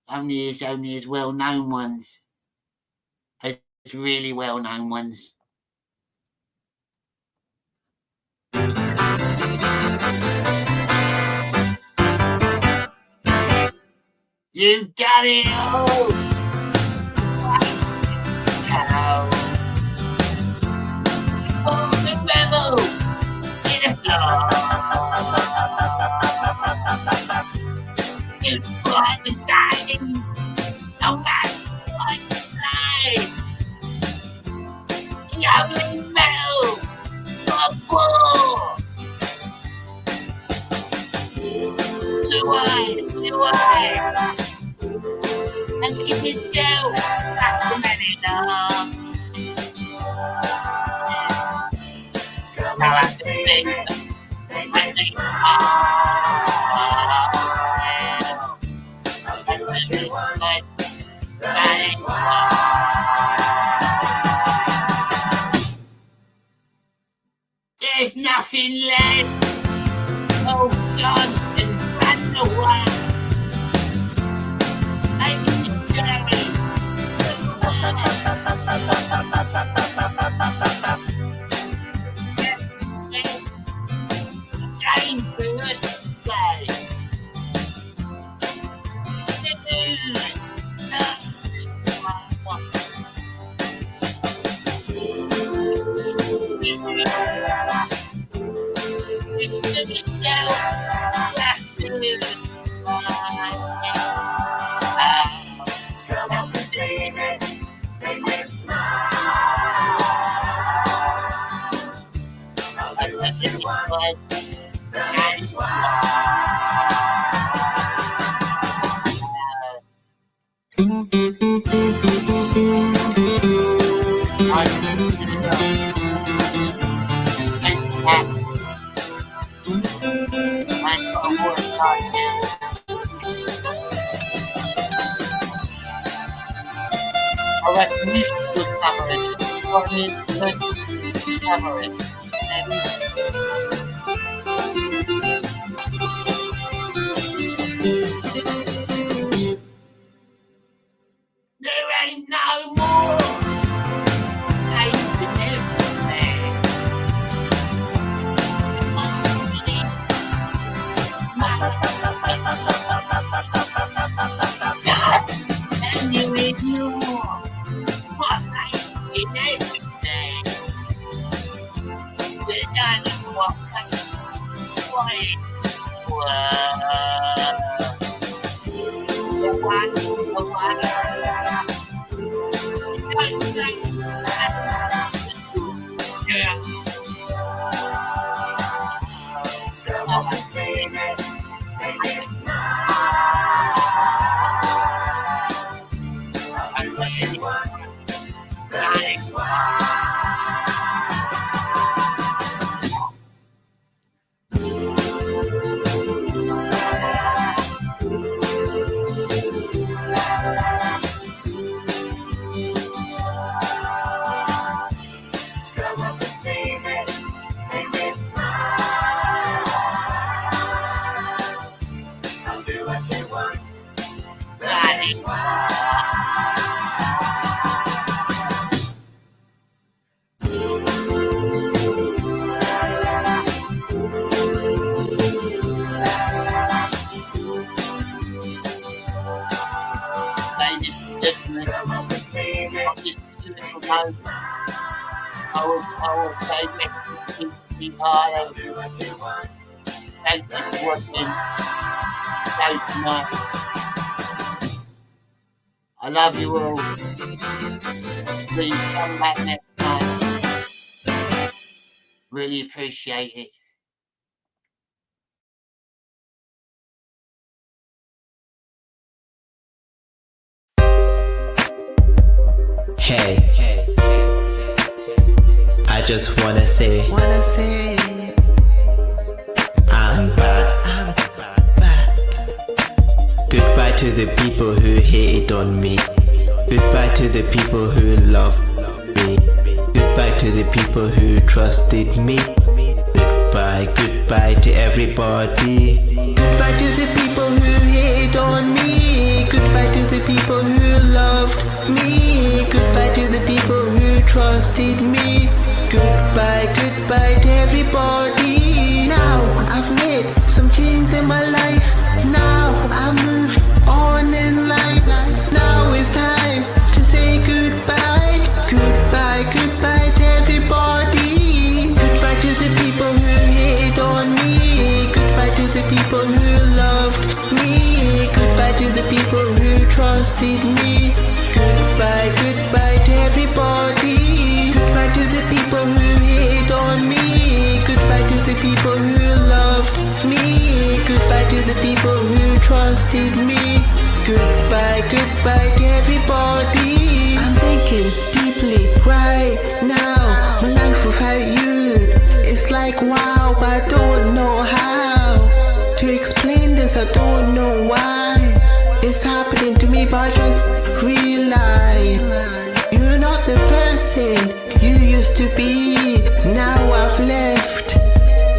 Only his well-known ones. His really well-known ones. You got it all. Oh, the rebel in the floor. It's quite the dying. No matter what you play. You're metal. Of war. Blue eyes. And keep yourself after many long. Now I sing. I think there's nothing left. Oh, done and ran away. I'm sorry. Dangerous play. Come up and sing it, make me smile. I'll do what you want, and I reckon you should do cover it. Cover it. There ain't no more. Ain't everything. And you ignore what's in everything. We're done with what's quiet. The one. Don't say yeah. Come on and sing it, make me smile. I'll do what you want, running wild. Come up and sing it, make me smile. I'll do what you want, running wild. Ladies and gentlemen, come up and sing it, make me smile. will say sweetheart. Thank you for watching. So tonight. I love you all. Please come back next time. Really appreciate it. Hey, I just wanna say, I'm back. Goodbye to the people who hated on me. Goodbye to the people who loved me. Goodbye to the people who trusted me. Goodbye, goodbye to everybody. Goodbye to the people who hated on me. Goodbye to the people who loved me. Goodbye to the people who trusted me. Goodbye, goodbye to everybody. Now I've made some changes in my life. Now I've moved on in life. Now it's time to say goodbye. Goodbye, goodbye to everybody. Goodbye to the people who hated on me. Goodbye to the people who loved me. Goodbye to the people who trusted me. Goodbye, goodbye to everybody. Goodbye to the people who hated on me. Goodbye to the people who loved me. Goodbye to the people who trusted me. Goodbye, goodbye to everybody. I'm thinking deeply right now. My life without you, it's like wow, but I don't know how to explain this. I don't know why it's happening to me, but I just realize you're not the person you used to be. Now I've left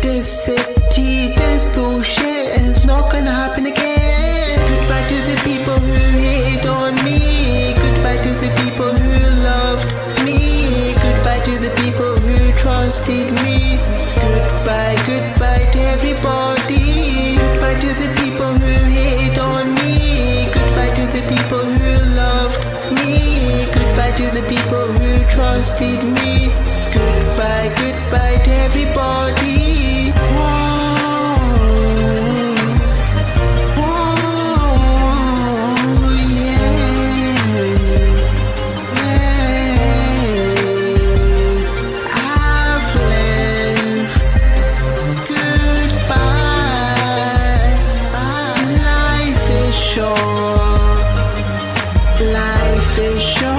this city. This bullshit is not gonna happen again. Goodbye to the people who hated on me. Goodbye to the people who loved me. Goodbye to the people who trusted me. Goodbye, goodbye to everybody. Goodbye to the people who hated on me. Goodbye to the people who loved me. Goodbye to the people who trusted me. Goodbye, goodbye to everybody. Life is short.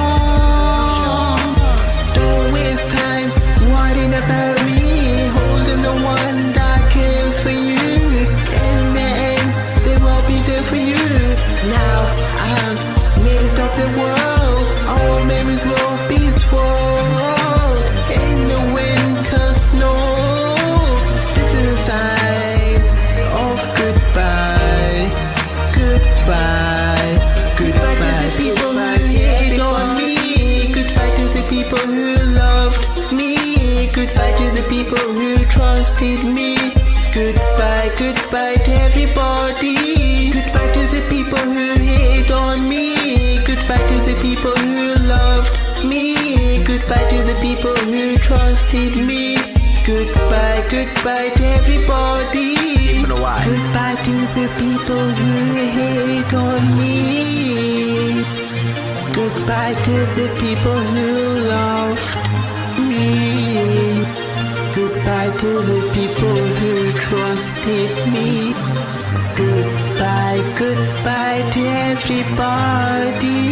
Don't waste time worrying about me, holding the one that cares for you. In the end, they will be there for you. Now I've made up the world. All memories will be swallowed in the winter snow. This is a sign of goodbye. Goodbye. Goodbye to the people who hated on me. Goodbye to the people who loved me. Goodbye to the people who trusted me. Goodbye, goodbye to everybody. Goodbye to the people who hated on me. Goodbye to the people who loved me. Goodbye to the people who trusted me. Goodbye, goodbye to everybody. Goodbye to the people who hate on me. Goodbye to the people who loved me. Goodbye to the people who trusted me. Goodbye, goodbye to everybody.